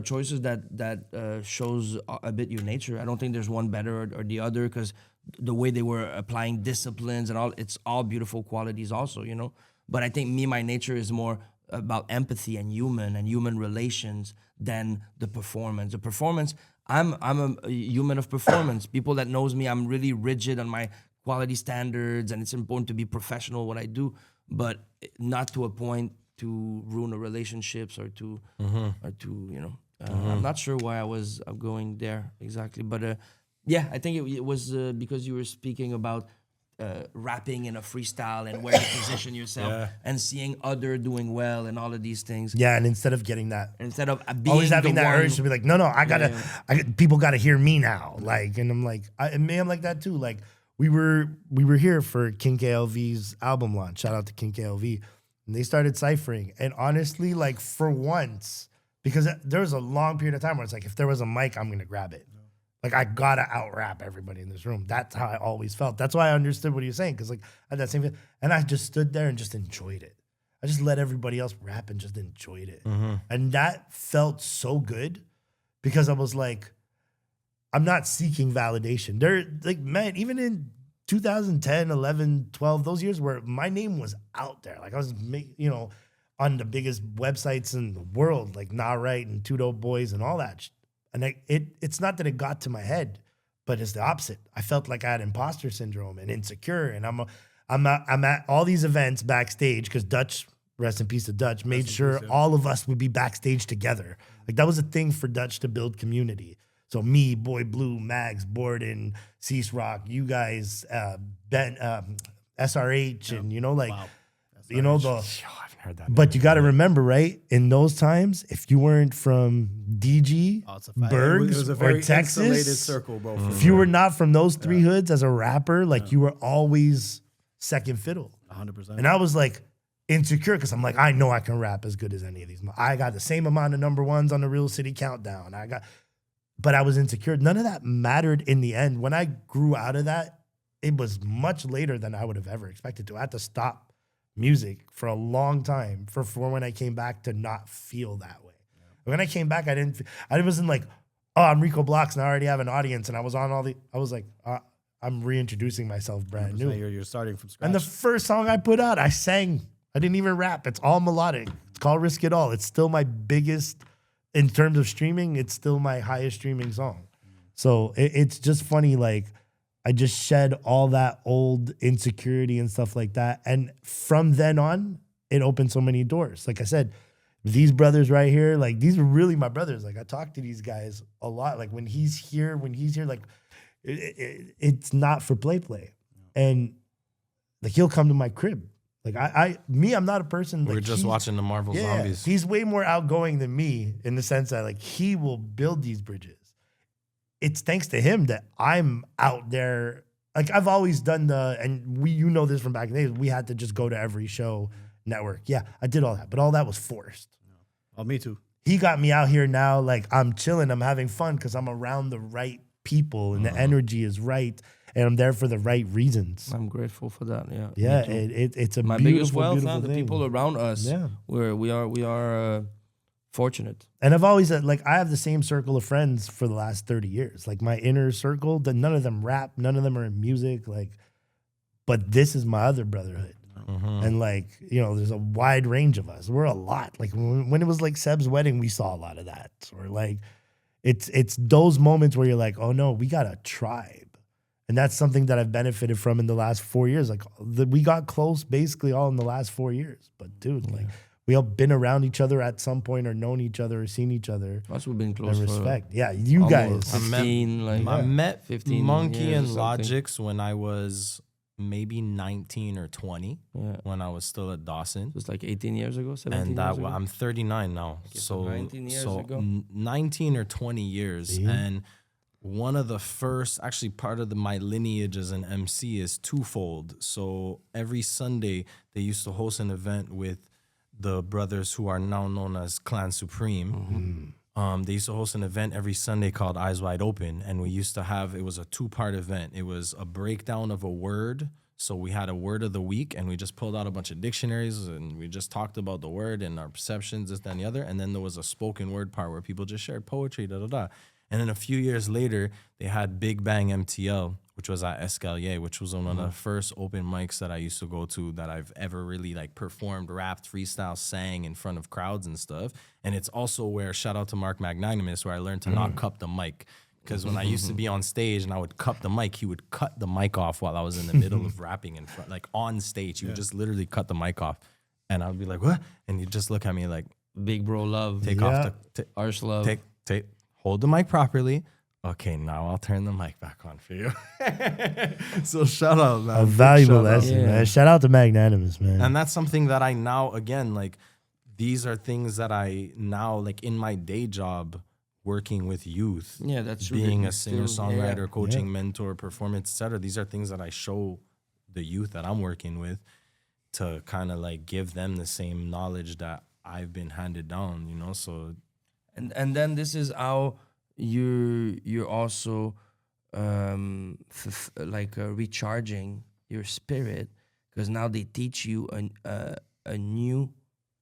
choices that shows a bit your nature. I don't think there's one better or the other, because the way they were applying disciplines and all, it's all beautiful qualities also, you know. But I think my nature is more about empathy and human relations than the performance. The performance, I'm a human of performance. People that knows me, I'm really rigid on my quality standards, and it's important to be professional what I do, but not to a point to ruin the relationships or to you know. I'm not sure why I was going there exactly, but yeah, I think it was because you were speaking about rapping in a freestyle and where you position yourself and seeing other doing well and all of these things. Yeah, and instead of getting that, instead of being always having the that one, urge to be like, no, people gotta hear me now. Like, and I'm like, I'm like that too. Like, we were here for King KLV's album launch. Shout out to King KLV. And they started ciphering. And honestly, like, for once, because there was a long period of time where it's like, if there was a mic, I'm gonna grab it. Like, I gotta out-rap everybody in this room. That's how I always felt. That's why I understood what he was saying, because like I had that same feeling. And I just stood there and just enjoyed it. I just let everybody else rap and just enjoyed it. And that felt so good, because I was like, I'm not seeking validation. There, like, man, even in 2010, 11, 12, those years where my name was out there. Like, I was, you know, on the biggest websites in the world, like Nah Right and Two Dope Boys and all that. And it's not that it got to my head, but it's the opposite. I felt like I had imposter syndrome and insecure. And I'm at all these events backstage, because Dutch, rest in peace to Dutch, made sure all of us would be backstage together. Like, that was a thing for Dutch to build community. So me, Boy Blue, Mags, Borden, Cease Rock, you guys, Ben, SRH, and you know, like, you know, the. Heard that. But you got to remember, right? In those times, if you weren't from DG, Bergs, or Texas, circle, bro. if you were not from those three hoods as a rapper, like, you were always second fiddle. 100%. And I was like insecure, because I'm like, I know I can rap as good as any of these. I got the same amount of number ones on the Real City Countdown. But I was insecure. None of that mattered in the end. When I grew out of that, it was much later than I would have ever expected to. I had to stop music for a long time for when I came back to not feel that way. When I came back, I wasn't like, oh, I'm Rico Blox and I already have an audience, and I was on I was like, I'm reintroducing myself brand new. You're starting from scratch. And the first song I put out, I sang. I didn't even rap. It's all melodic. It's called Risk It All. It's still my biggest, in terms of streaming, it's still my highest streaming song. So it's just funny, like, I just shed all that old insecurity and stuff like that. And from then on, it opened so many doors. Like I said, these brothers right here, like, these are really my brothers. Like, I talk to these guys a lot. Like, when he's here, like, it's not for play. And like, he'll come to my crib. Like, I'm not a person. We're like, just watching the Marvel Zombies. He's way more outgoing than me, in the sense that, like, he will build these bridges. It's thanks to him that I'm out there. Like, I've always done and you know this from back in the days, we had to just go to every show, network. Yeah, I did all that, but all that was forced. Oh, me too. He got me out here now, like, I'm chilling, I'm having fun, because I'm around the right people and the energy is right, and I'm there for the right reasons. I'm grateful for that. Yeah. Yeah, it's a my beautiful, biggest wealth, beautiful the thing. people around us. Yeah. We are fortunate. And I've always like, I have the same circle of friends for the last 30 years. Like, my inner circle, none of them rap, none of them are in music. Like, but this is my other brotherhood. And like, you know, there's a wide range of us. We're a lot. Like, when it was like Seb's wedding, we saw a lot of that. Or like, it's those moments where you're like, oh no, we got a tribe. And that's something that I've benefited from in the last 4 years. Like, we got close basically all in the last 4 years. But dude, like, we all been around each other at some point, or known each other, or seen each other. That's we've been close. And respect. Yeah, you guys. 15, I met 15 Monk.E years and or something. Logix when I was maybe 19 or 20 when I was still at Dawson. It was like 18 years ago, 17 And that years ago. I'm 39 now. so 19 years ago. 19 or 20 years. And one of the first, actually part of my lineage as an MC is twofold. So every Sunday they used to host an event with the brothers who are now known as Clan Supreme. They used to host an event every Sunday called Eyes Wide Open. And we used to have, it was a 2-part event. It was a breakdown of a word. So we had a word of the week and we just pulled out a bunch of dictionaries and we just talked about the word and our perceptions, this, that, and the other. And then there was a spoken word part where people just shared poetry, da-da-da. And then a few years later, they had Big Bang MTL, which was at Escalier, which was one of the first open mics that I used to go to that I've ever really like performed, rapped, freestyle, sang in front of crowds and stuff. And it's also where, shout out to Mark Magnanimous, where I learned to not cup the mic. Because when I used to be on stage and I would cup the mic, he would cut the mic off while I was in the middle of rapping in front, like on stage. He would just literally cut the mic off. And I would be like, what? And he'd just look at me like, Big bro love. take off the, Arse love. hold the mic properly. Okay, now I'll turn the mic back on for you. So shout out, man. A valuable Shout out. lesson, man. Shout out to Magnanimous, man. And that's something that I now, again, like, these are things that I now, like, in my day job, working with youth. Yeah, that's being really a singer-songwriter, yeah. coaching, mentor, performance, etc. These are things that I show the youth that I'm working with to kind of, like, give them the same knowledge that I've been handed down, you know? So... And then this is how you're also recharging your spirit, because now they teach you a new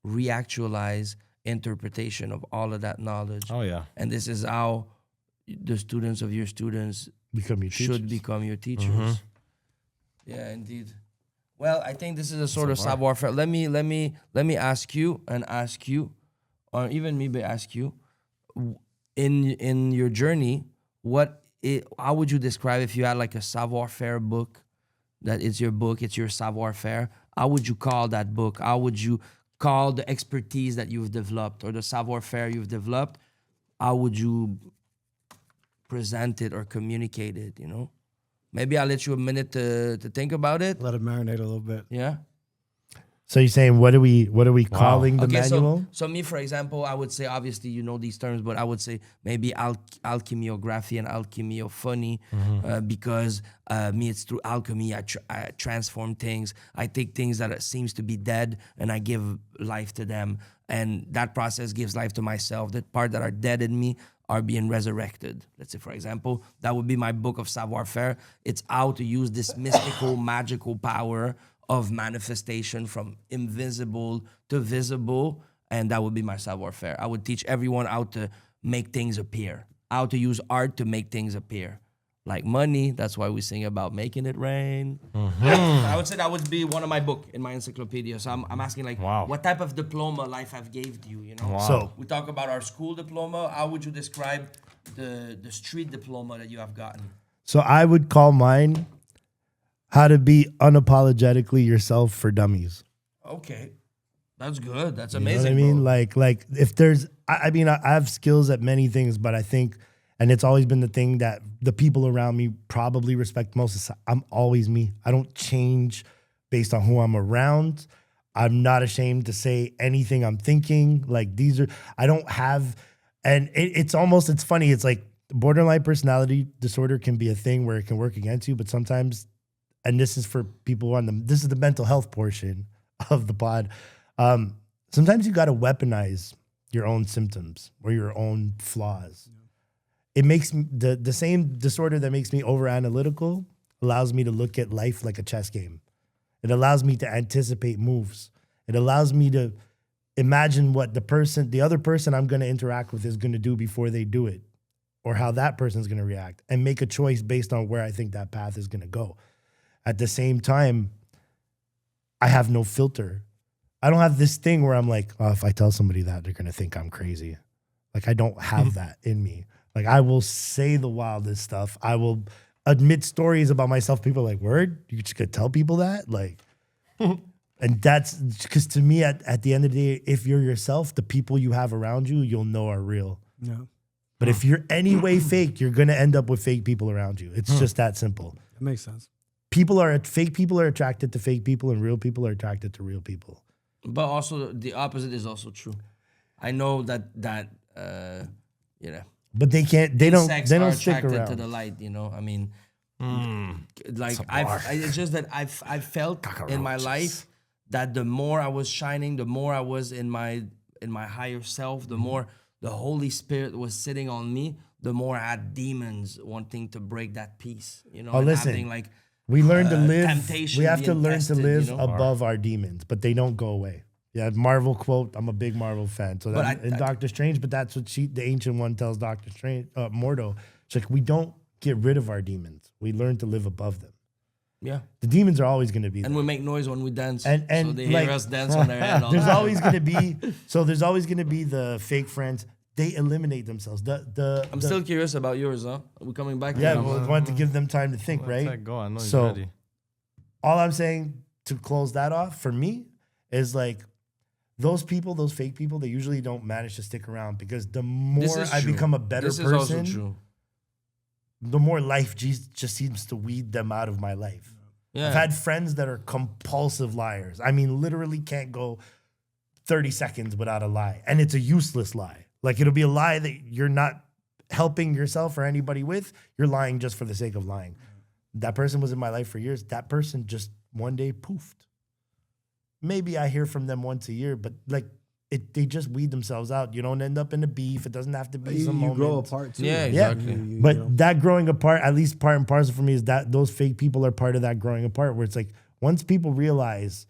reactualized interpretation of all of that knowledge. Oh yeah. And this is how the students of your students Become your teachers. should become your teachers. Yeah, indeed. Well, I think this is a sort of savoir faire. Let me ask you, or even maybe ask you, in your journey, how would you describe, if you had like a savoir faire book, that it's your book, it's your savoir faire, how would you call that book? How would you call the expertise that you've developed or the savoir faire you've developed? How would you present it or communicate it, you know? Maybe I'll let you a minute to think about it. Let it marinate a little bit. Yeah. So you're saying, what are we calling the manual? So me, for example, I would say, obviously you know these terms, but I would say maybe alchemiography and alchemiophony, because me, it's through alchemy I transform things. I take things that seems to be dead and I give life to them, and that process gives life to myself. The part that are dead in me are being resurrected. Let's say, for example, that would be my book of savoir faire. It's how to use this mystical, magical power of manifestation from invisible to visible, and that would be my savoir faire. I would teach everyone how to make things appear, how to use art to make things appear. Like money, that's why we sing about making it rain. I would say that would be one of my book in my encyclopedia. So I'm asking, like, what type of diploma life have gave you, you know? Wow. So We talk about our school diploma. How would you describe the street diploma that you have gotten? So I would call mine how to be unapologetically yourself for dummies. Okay. That's good. That's You know amazing. what I mean? Bro. Like if there's, I mean, I have skills at many things, but I think, and it's always been the thing that the people around me probably respect most, is I'm always me. I don't change based on who I'm around. I'm not ashamed to say anything I'm thinking. Like I don't have, and it's funny. It's like borderline personality disorder can be a thing where it can work against you, but sometimes, and this is for people this is the mental health portion of the pod. Sometimes you got to weaponize your own symptoms or your own flaws. It makes the same disorder that makes me over analytical allows me to look at life like a chess game. It allows me to anticipate moves. It allows me to imagine what the other person I'm going to interact with is going to do before they do it, or how that person's going to react, and make a choice based on where I think that path is going to go. At the same time, I have no filter. I don't have this thing where I'm like, oh, if I tell somebody that, they're going to think I'm crazy. Like, I don't have that in me. Like, I will say the wildest stuff. I will admit stories about myself. People are like, word? You just could tell people that? Like, and that's because to me, at the end of the day, if you're yourself, the people you have around you, you'll know are real. Yeah. But if you're any way fake, you're going to end up with fake people around you. It's just that simple. That makes sense. fake people are attracted to fake people, and real people are attracted to real people. But also the opposite is also true. I know that But they can't. They don't. insects They are don't stick attracted around. to the light. You know, I mean, like it's just that I felt in my life that the more I was shining, the more I was in my higher self, the more the Holy Spirit was sitting on me, the more I had demons wanting to break that peace. You know, Oh, and listen. having like We learn to live. temptation We have to being learn tested, to live you know? above our demons, but they don't go away. Yeah, Marvel quote. I'm a big Marvel fan. So But in Doctor Strange, but that's what the ancient one tells Doctor Strange, Mordo. She's like, we don't get rid of our demons. We learn to live above them. Yeah. The demons are always going to be there. And we make noise when we dance. And so they hear us dance on their head all there's the time. always going to be there's always going to be the fake friends. They eliminate themselves. I'm still curious about yours, huh? Are we coming back? yeah. to We want to give them time to think, right? Go on. No, he's So- ready. All I'm saying to close that off for me is like those people, those fake people, they usually don't manage to stick around because the This more is I true. become a better This is also person, true. the more life just seems to weed them out of my life. Yeah. I've had friends that are compulsive liars. I mean, literally can't go 30 seconds without a lie. And it's a useless lie. Like it'll be a lie that you're not helping yourself or anybody with. You're lying just for the sake of lying. That person was in my life for years. That person just one day poofed. Maybe I hear from them once a year, but like they just weed themselves out. You don't end up in a beef. It doesn't have to be some You moment. grow apart too. Yeah, Yeah, exactly. but that growing apart, at least part and parcel for me, is that those fake people are part of that growing apart. Where it's like once people realize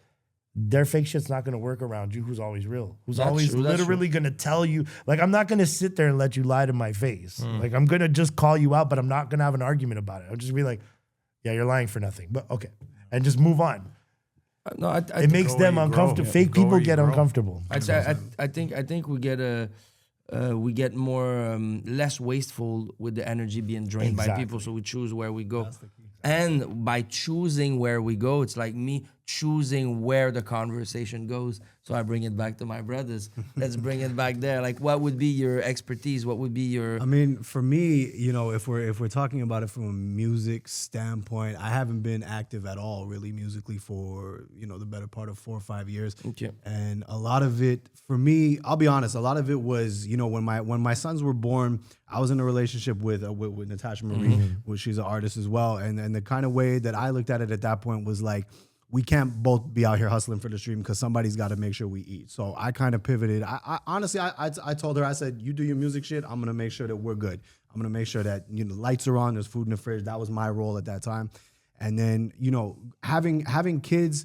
their fake shit's not going to work around you, who's always real, who's That's always true, that's literally going to tell you. Like I'm not going to sit there and let you lie to my face. Like I'm going to just call you out, but I'm not going to have an argument about it. I'll just be like, yeah, you're lying for nothing, but okay, and just move on. No, I It makes go where them you uncomfortable. grow. Fake Go where people you get grow. uncomfortable. I think we get more less wasteful with the energy being drained by Exactly. people, so we choose where we go. And by choosing where we go, it's like me choosing where the conversation goes. So I bring it back to my brothers. Let's bring it back there. Like, what would be your expertise? What would be your? I mean, for me, you know, if we're talking about it from a music standpoint, I haven't been active at all, really, musically for the better part of 4 or 5 years. Okay. And a lot of it, for me, I'll be honest, a lot of it was, when my sons were born, I was in a relationship with Natasha Marie, which she's an artist as well, and the kind of way that I looked at it at that point was like, we can't both be out here hustling for the stream because somebody's got to make sure we eat. So I kind of pivoted. I honestly, I told her, I said, you do your music shit. I'm going to make sure that we're good. I'm going to make sure that, lights are on, there's food in the fridge. That was my role at that time. And then, having kids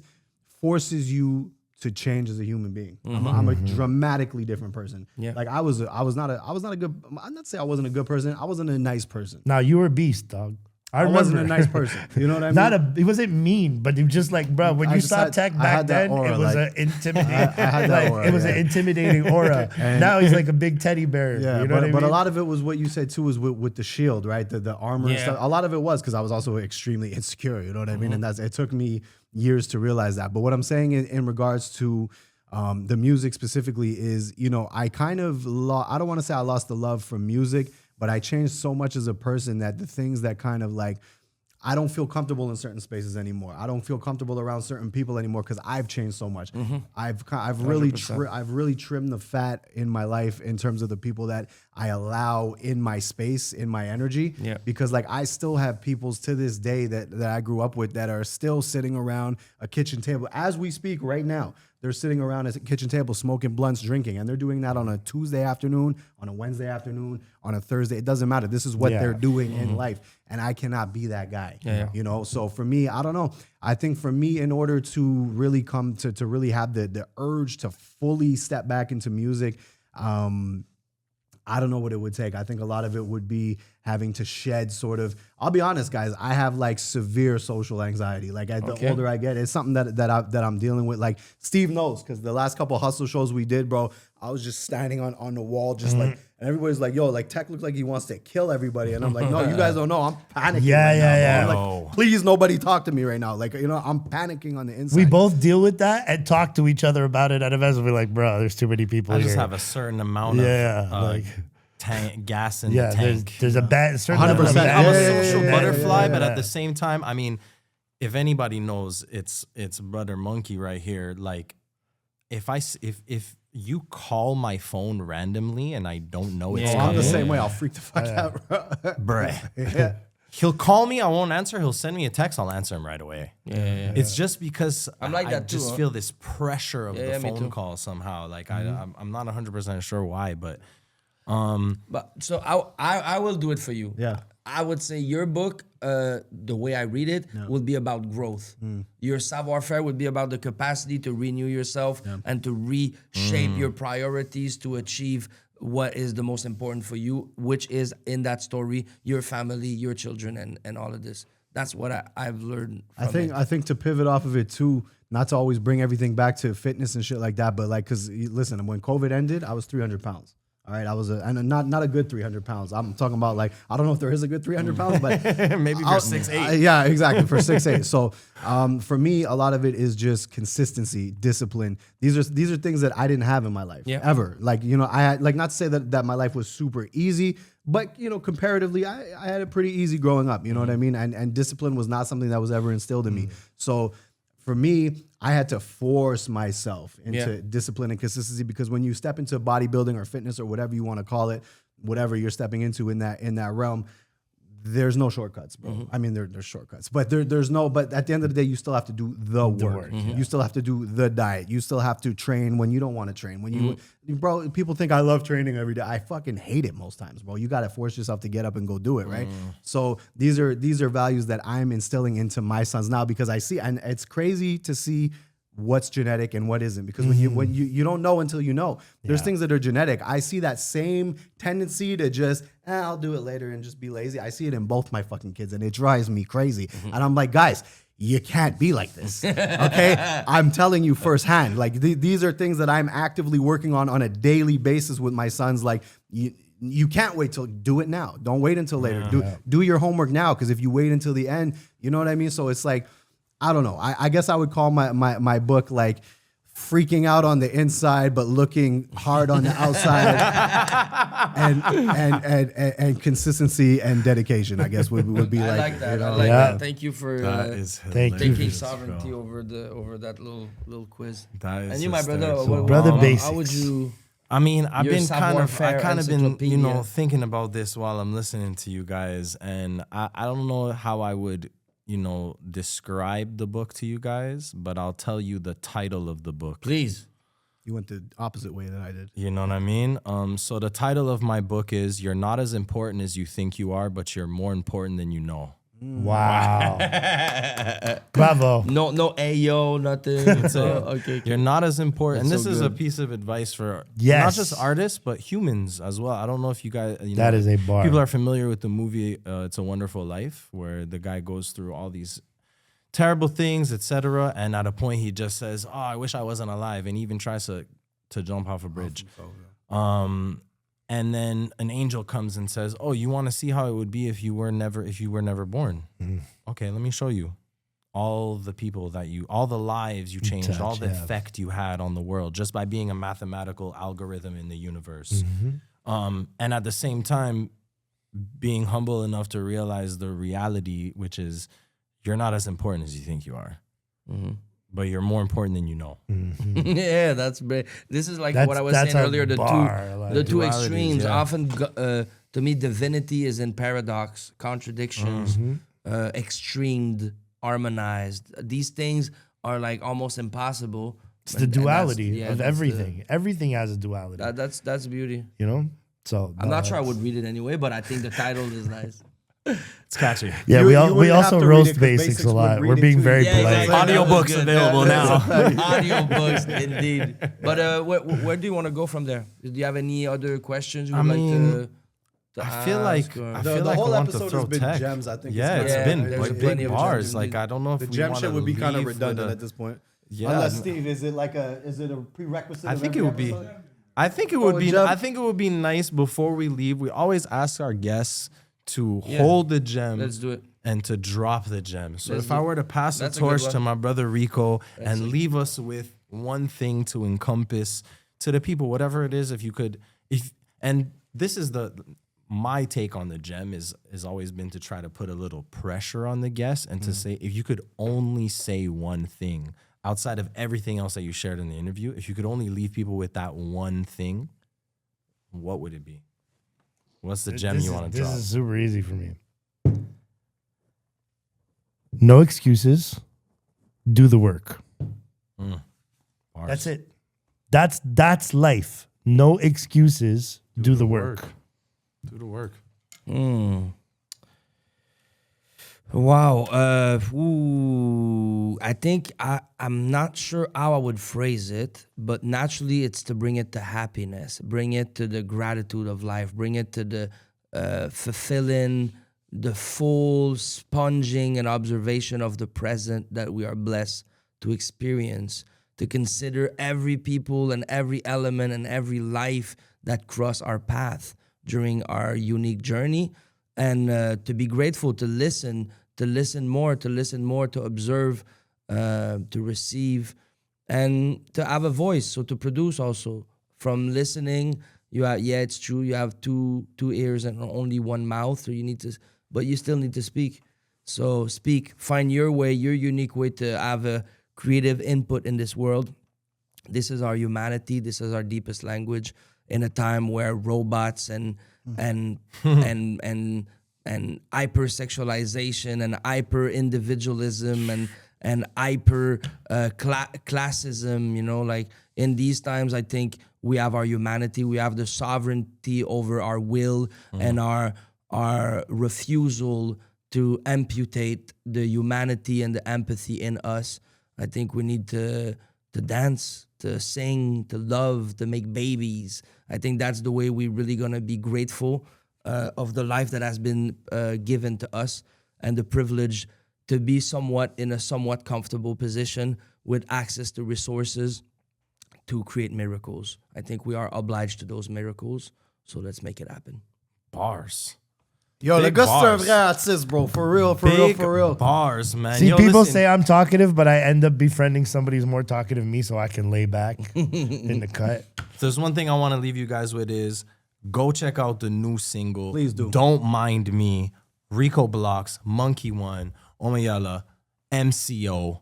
forces you to change as a human being. I'm a dramatically different person. Yeah. Like I was not a good, I'm not saying I wasn't a good person. I wasn't a nice person. Now you were a beast, dog. I wasn't a nice person. You know what I mean? He wasn't mean, but he was just like, bro, when I you just saw had- Tech I back had that then, aura, it was like- an intimidating, I had that aura, it was yeah. an intimidating aura. Now he's like a big teddy bear. Yeah, you know what I mean? but a lot of it was what you said too, was with the shield, right? The armor and Yeah. stuff. A lot of it was because I was also extremely insecure. You know what I mean? And it took me years to realize that. But what I'm saying in regards to the music specifically is, I kind of I don't want to say I lost the love for music, but I changed so much as a person that the things that kind of like, I don't feel comfortable in certain spaces anymore. I don't feel comfortable around certain people anymore because I've changed so much. I've really trimmed the fat in my life in terms of the people that I allow in my space, in my energy. Yeah. Because like I still have peoples to this day that I grew up with that are still sitting around a kitchen table as we speak right now. They're sitting around a kitchen table smoking blunts, drinking, and they're doing that on a Tuesday afternoon, on a Wednesday afternoon, on a Thursday. It doesn't matter. This is what they're doing in life, and I cannot be that guy. So for me, I don't know. I think for me, in order to really come to really have the urge to fully step back into music, I don't know what it would take. I think a lot of it would be having to shed sort of, I'll be honest, guys, I have like severe social anxiety. Like the older I get, it's something that I'm dealing with. Like Steve knows, because the last couple hustle shows we did, bro, I was just standing on the wall, just like, and everybody's like, yo, like Tech looks like he wants to kill everybody. And I'm like, no, you guys don't know. I'm panicking right now, bro. I'm like, please, nobody talk to me right now. Like, I'm panicking on the inside. we both deal with that and talk to each other about it at events. We'll be like, bro, there's too many people I here. just have a certain amount of like gas in the tank. there's a bad certain 100%. I'm a Yeah, social yeah, butterfly, yeah, but yeah. at the same time, I mean, if anybody knows, it's brother Monk.E right here. Like, if you call my phone randomly and I don't know it's I'm the coming, same way. I'll freak the fuck out, bro. bruh. He'll call me, I won't answer. He'll send me a text, I'll answer him right away. Yeah. It's just because I'm like I that too, just huh? feel this pressure of the me phone too. call somehow. Like I'm not 100% sure why, but But so I will do it for you. Yeah. I would say your book, the way I read it, would be about growth. Your Savoir Faire would be about the capacity to renew yourself and to reshape your priorities to achieve what is the most important for you, which is in that story, your family, your children, and all of this. That's what I've learned from I think to pivot off of it too, not to always bring everything back to fitness and shit like that, but like, cause listen, when COVID ended, I was 300 pounds. All right, I was not a good 300 pounds. I'm talking about like, I don't know if there is a good 300 pounds, but maybe if you're 6'8". yeah, exactly, for 6'8". So for me, a lot of it is just consistency, discipline. These are things that I didn't have in my life ever. Like, you know, I had, like, not to say that my life was super easy, but, you know, comparatively, I had it pretty easy growing up. You know what I mean? And discipline was not something that was ever instilled in me. So for me, I had to force myself into discipline and consistency, because when you step into bodybuilding or fitness or whatever you want to call it, whatever you're stepping into in that realm, there's no shortcuts, bro. I mean, there's shortcuts, but but at the end of the day, you still have to do the work. You still have to do the diet. You still have to train when you don't want to train. When you, bro, people think I love training every day. I fucking hate it most times, bro. You got to force yourself to get up and go do it, right? So these are values that I'm instilling into my sons now, because I see, and it's crazy to see what's genetic and what isn't, because when you don't know until you know. There's things that are genetic. I see that same tendency to just I'll do it later and just be lazy. I see it in both my fucking kids, and it drives me crazy. And I'm like, guys, you can't be like this, okay? I'm telling you firsthand. Like these are things that I'm actively working on a daily basis with my sons. Like you can't wait till, do it now. Don't wait until later. Do your homework now, because if you wait until the end, you know what I mean? So it's like, I don't know. I guess I would call my book like freaking out on the inside, but looking hard on the outside, and consistency and dedication, I guess would be I like. like that. You know, I like Yeah. that. Thank you for Thank you. taking sovereignty over that little quiz. That is And you, my brother, hysterical. Brother how Basics. would you? I mean, I've Your been Savoir Faire been, encyclopedia. thinking about this while I'm listening to you guys, and I don't know how I would, describe the book to you guys, but I'll tell you the title of the book. Please. you went the opposite way that I did. You know what I mean? So the title of my book is "You're Not as Important as You Think You Are, but You're More Important Than You Know." Wow. Bravo. No ayo, nothing. Okay. You're not as important. That's And this so is a good. piece of advice for not Yes. just artists, but humans as well. I don't know if you guys, That is a bar. People are familiar with the movie It's a Wonderful Life, where the guy goes through all these terrible things, etc. And at a point, he just says, "Oh, I wish I wasn't alive," and he even tries to jump off a bridge. And then an angel comes and says, "Oh, you want to see how it would be if you were never born? Okay, let me show you all the people all the lives you changed, touch, all the yeah. effect you had on the world just by being a mathematical algorithm in the universe." And at the same time, being humble enough to realize the reality, which is you're not as important as you think you are, but you're more important than you know. Yeah, that's great. This is like That's- what I was that's saying a earlier. bar, like- The two Dualities, extremes yeah. often, to me, divinity is in paradox, contradictions, extremed, harmonized. These things are like almost impossible. It's the And that's- duality yeah, of that's everything. Everything has a duality. That's beauty. You know? So I'm not sure I would read it anyway, but I think the title is nice. It's catchy. Yeah, You- we you we wouldn't have also to read roast it 'cause basics Basics a would lot. read We're it being too. very Yeah, polite. exactly. Audiobooks That was good. available now. Audiobooks, indeed. But where do you want to go from there? Do you have any other questions you would like to I feel like ask, or- I The feel like I whole want to episode throw has been tech. gems, I think. Yeah, It's it's been- been there's like plenty big of bars. gems. Like I don't know if The we gem wanna shit would be kind of leave with redundant a- at this point. Yeah, Unless no. Steve, is it a prerequisite? I of think it every would be. episode? I think it would a be. gem? I think it would be nice before we leave. We always ask our guests to hold the gem. Let's do it. And to drop the gem. So Let's if I do- were to pass the that's a good torch one. to my brother Rico and leave us with one thing to encompass to the people, whatever it is, if you could, and this is my take on the gem is always been to try to put a little pressure on the guest and to say, if you could only say one thing outside of everything else that you shared in the interview, if you could only leave people with that one thing, what would it be? What's the gem you want to drop? This is super easy for me. No excuses. Do the work. Bars. That's it. That's life. No excuses. Do the work. Do the work. Wow. I think I'm not sure how I would phrase it, but naturally it's to bring it to happiness, bring it to the gratitude of life, bring it to the fulfilling, the full sponging and observation of the present that we are blessed to experience, to consider every people and every element and every life that cross our path during our unique journey, and to be grateful, to listen more, to observe, to receive, and to have a voice, so to produce also. From listening, it's true, you have two ears and only one mouth, so but you still need to speak. So speak, find your way, your unique way to have a creative input in this world. This is our humanity, this is our deepest language, in a time where robots and hypersexualization and hyper individualism and hyper classism, like in these times, I think we have our humanity, we have the sovereignty over our will and our refusal to amputate the humanity and the empathy in us. I think we need to dance, to sing, to love, to make babies. I think that's the way we're really gonna be grateful of the life that has been given to us, and the privilege to be in a somewhat comfortable position with access to resources to create miracles. I think we are obliged to those miracles, so let's make it happen. Bars. Yo, le Big gars, c'est un bars. vrai artiste, bro. For real, for Big real. bars, man. See, Yo, people listen. say I'm talkative, but I end up befriending somebody who's more talkative than me, so I can lay back in the cut. If there's one thing I want to leave you guys with is go check out the new single. Please do. Don't Mind Me, Rico Blox, Monk.E Omayala, MCO,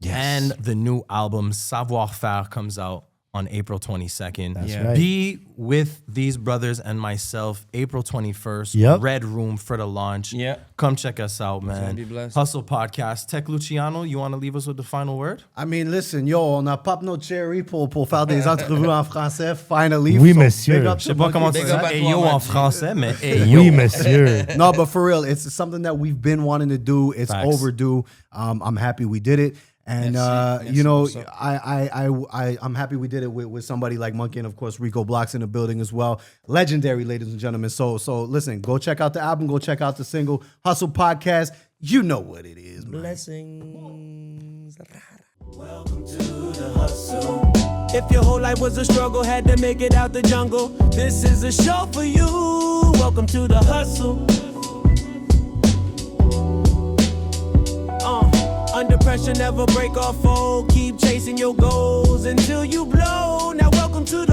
and the new album Savoir Faire comes out on April 22nd. That's right. Be with these brothers and myself April 21st. Yep. Red Room for the launch. Yeah. Come check us out, man. be blessed. Hustle Podcast. Tek Luciano, you want to leave us with the final word? I mean, listen, yo, on a pop notre cherry pour faire des entrevues en français, finally. Oui, So, monsieur. big up Je to sais pas Monk.E. comment tu Big dis up à hey toi, yo man. en français, mais hey yo. Oui, monsieur. No, but for real, it's something that we've been wanting to do. It's Facts. overdue. I'm happy we did it. And you know, I'm happy we did it with somebody like Monk.E and of course Rico Blox in the building as well. Legendary, ladies and gentlemen. So listen, go check out the album, go check out the single, Hustle Podcast. You know what it is, man. Blessings. Welcome to the hustle. If your whole life was a struggle, had to make it out the jungle, this is a show for you. Welcome to the hustle. Under pressure, never break or fold. Keep chasing your goals until you blow. Now welcome to the